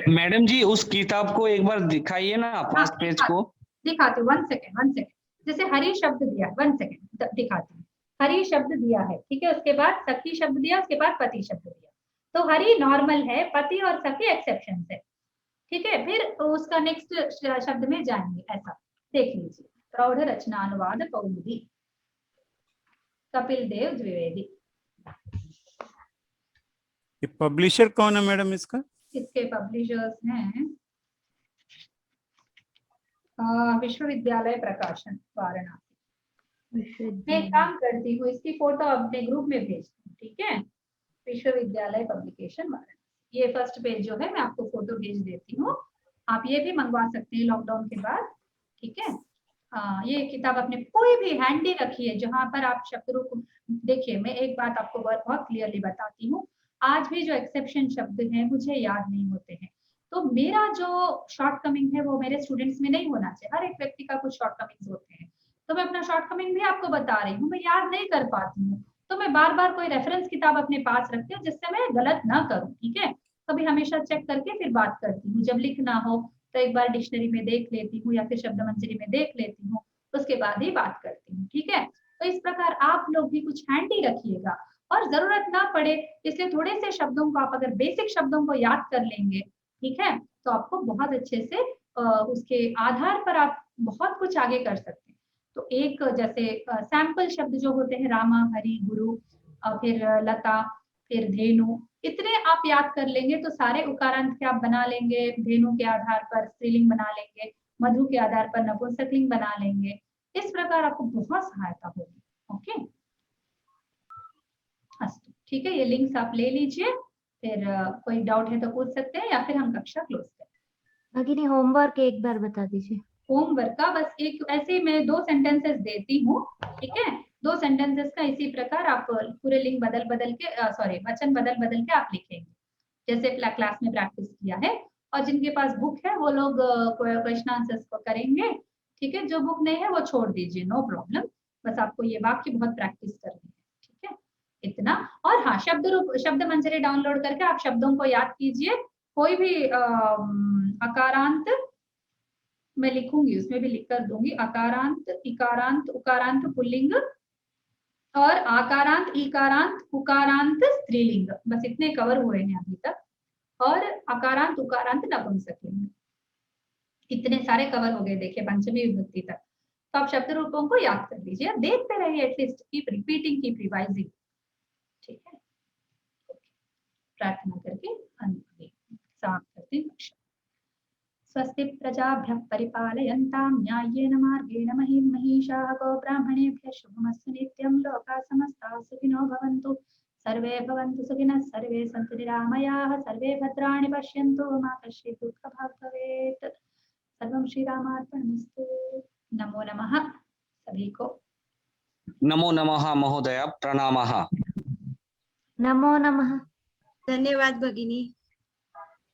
Speaker 8: मैडम जी उस किताब को एक बार दिखाइए ना, फर्स्ट पेज को
Speaker 1: दिखाती हूँ, 1 सेकेंड। जैसे हरि शब्द दिया, 1 सेकेंड दिखाती हूँ, हरि शब्द दिया है, ठीक है, उसके बाद सखी शब्द दिया, उसके बाद पति शब्द दिया, तो हरि नॉर्मल है, पति और सखी एक्सेप्शन है, ठीक है। फिर उसका नेक्स्ट शब्द में जाएंगे, ऐसा देख लीजिए, प्रौढ़ रचनानुवाद कौमुदी, कपिल देव द्विवेदी।
Speaker 2: ये पब्लिशर कौन है मैडम इसका?
Speaker 1: इसके पब्लिशर्स हैं विश्वविद्यालय प्रकाशन वाराणसी। मैं काम करती हूँ, इसकी फोटो अपने ग्रुप में भेजती हूँ, ठीक है, विश्वविद्यालय पब्लिकेशन वाराणसी। ये फर्स्ट पेज जो है मैं आपको फोटो भेज देती हूँ, आप ये भी मंगवा सकते हैं लॉकडाउन के बाद, ठीक है। ये किताब अपने कोई भी हैंडी रखिए जहां पर आप शब्द रूप देखिए। मैं एक बात आपको बहुत क्लियरली बताती हूँ, आज भी जो एक्सेप्शन शब्द हैं मुझे याद नहीं होते हैं, तो मेरा जो शॉर्टकमिंग है वो मेरे स्टूडेंट्स में नहीं होना चाहिए। हर एक व्यक्ति का कुछ शॉर्टकमिंग्स होते हैं, तो मैं अपना शॉर्टकमिंग भी आपको बता रही हूँ, मैं याद नहीं कर पाती हूँ, तो मैं बार बार कोई रेफरेंस किताब अपने पास रखती हूँ जिससे मैं गलत ना करूँ, ठीक है। कभी हमेशा चेक करके फिर बात करती हूँ, जब लिखना हो तो एक बार डिक्शनरी में देख लेती हूँ या फिर शब्द मंजरी में देख लेती हूँ, उसके बाद ही बात करती हूँ, ठीक है। तो इस प्रकार आप लोग भी कुछ हैंडी रखिएगा, और जरूरत ना पड़े इसलिए थोड़े से शब्दों को आप अगर बेसिक शब्दों को याद कर लेंगे, ठीक है, तो आपको बहुत अच्छे से उसके आधार पर आप बहुत कुछ आगे कर सकते हैं। तो एक जैसे सैंपल शब्द जो होते हैं, रामा, हरि, गुरु, फिर लता, फिर धेनु, इतने आप याद कर लेंगे तो सारे उकारांत के आप बना लेंगे, धेनु के आधार पर स्त्रीलिंग बना लेंगे, मधु के आधार पर नपुंसकलिंग बना लेंगे, इस प्रकार आपको बहुत सहायता होगी, ओके। ठीक है, ये लिंक्स आप ले लीजिए, फिर कोई डाउट है तो पूछ सकते हैं या फिर हम कक्षा क्लोज करें।
Speaker 6: भगिनी होमवर्क एक बार बता दीजिए।
Speaker 1: होमवर्क का बस एक ऐसे ही मैं 2 सेंटेंसेस देती हूँ, ठीक है। 2 सेंटेंसेस का इसी प्रकार आप पूरे लिंग बदल बदल के सॉरी वचन बदल बदल के आप लिखेंगे, जैसे क्लास में प्रैक्टिस किया है। और जिनके पास बुक है वो लोग क्वेश्चन आंसर्स को करेंगे, ठीक है। जो बुक नहीं है वो छोड़ दीजिए, नो प्रॉब्लम। बस आपको ये वाक्य बहुत प्रैक्टिस करनी है, ठीक है, इतना। और हाँ, शब्द मंजरी डाउनलोड करके आप शब्दों को याद कीजिए। कोई भी अकारांत मैं लिखूंगी, उसमें भी लिख कर दूंगी, अकारांत, इकारांत, उकारांत पुल्लिंग और आकारांत, ईकारांत, उकारांत स्त्रीलिंग, बस इतने कवर हुए हैं अभी तक। और अकारांत, उकारांत नपुंसकलिंग, इतने सारे कवर हो गए, देखिए पंचमी विभक्ति तक। तो आप शब्द रूपों को याद कर लीजिए, देखते रहिए, at least keep repeating, keep revising, ठीक है। प्रार्थना करके समाप्त करते हैं। स्वस्ति प्रजाभ्यः परिपालयन्तां न्याय्येन मार्गेण महीं महिषाः गोब्राह्मणेभ्यः शुभमस्तु नित्यं। लोकाः समस्ताः सुखिनो भवन्तु, सर्वे भवन्तु सुखिनः, सर्वे सन्तु निरामयाः, सर्वे भद्राणि पश्यन्तु, मा कश्चित् दुःखभाग् भवेत्। सर्वं श्रीरामार्पणमस्तु। नमो नमः सभी को।
Speaker 8: नमो नमः महोदय, प्रणामः।
Speaker 6: नमो नमः।
Speaker 3: धन्यवाद भगिनी।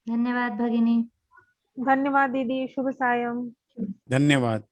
Speaker 6: धन्यवाद भगिनी।
Speaker 4: धन्यवाद दीदी, शुभ सायं।
Speaker 2: धन्यवाद।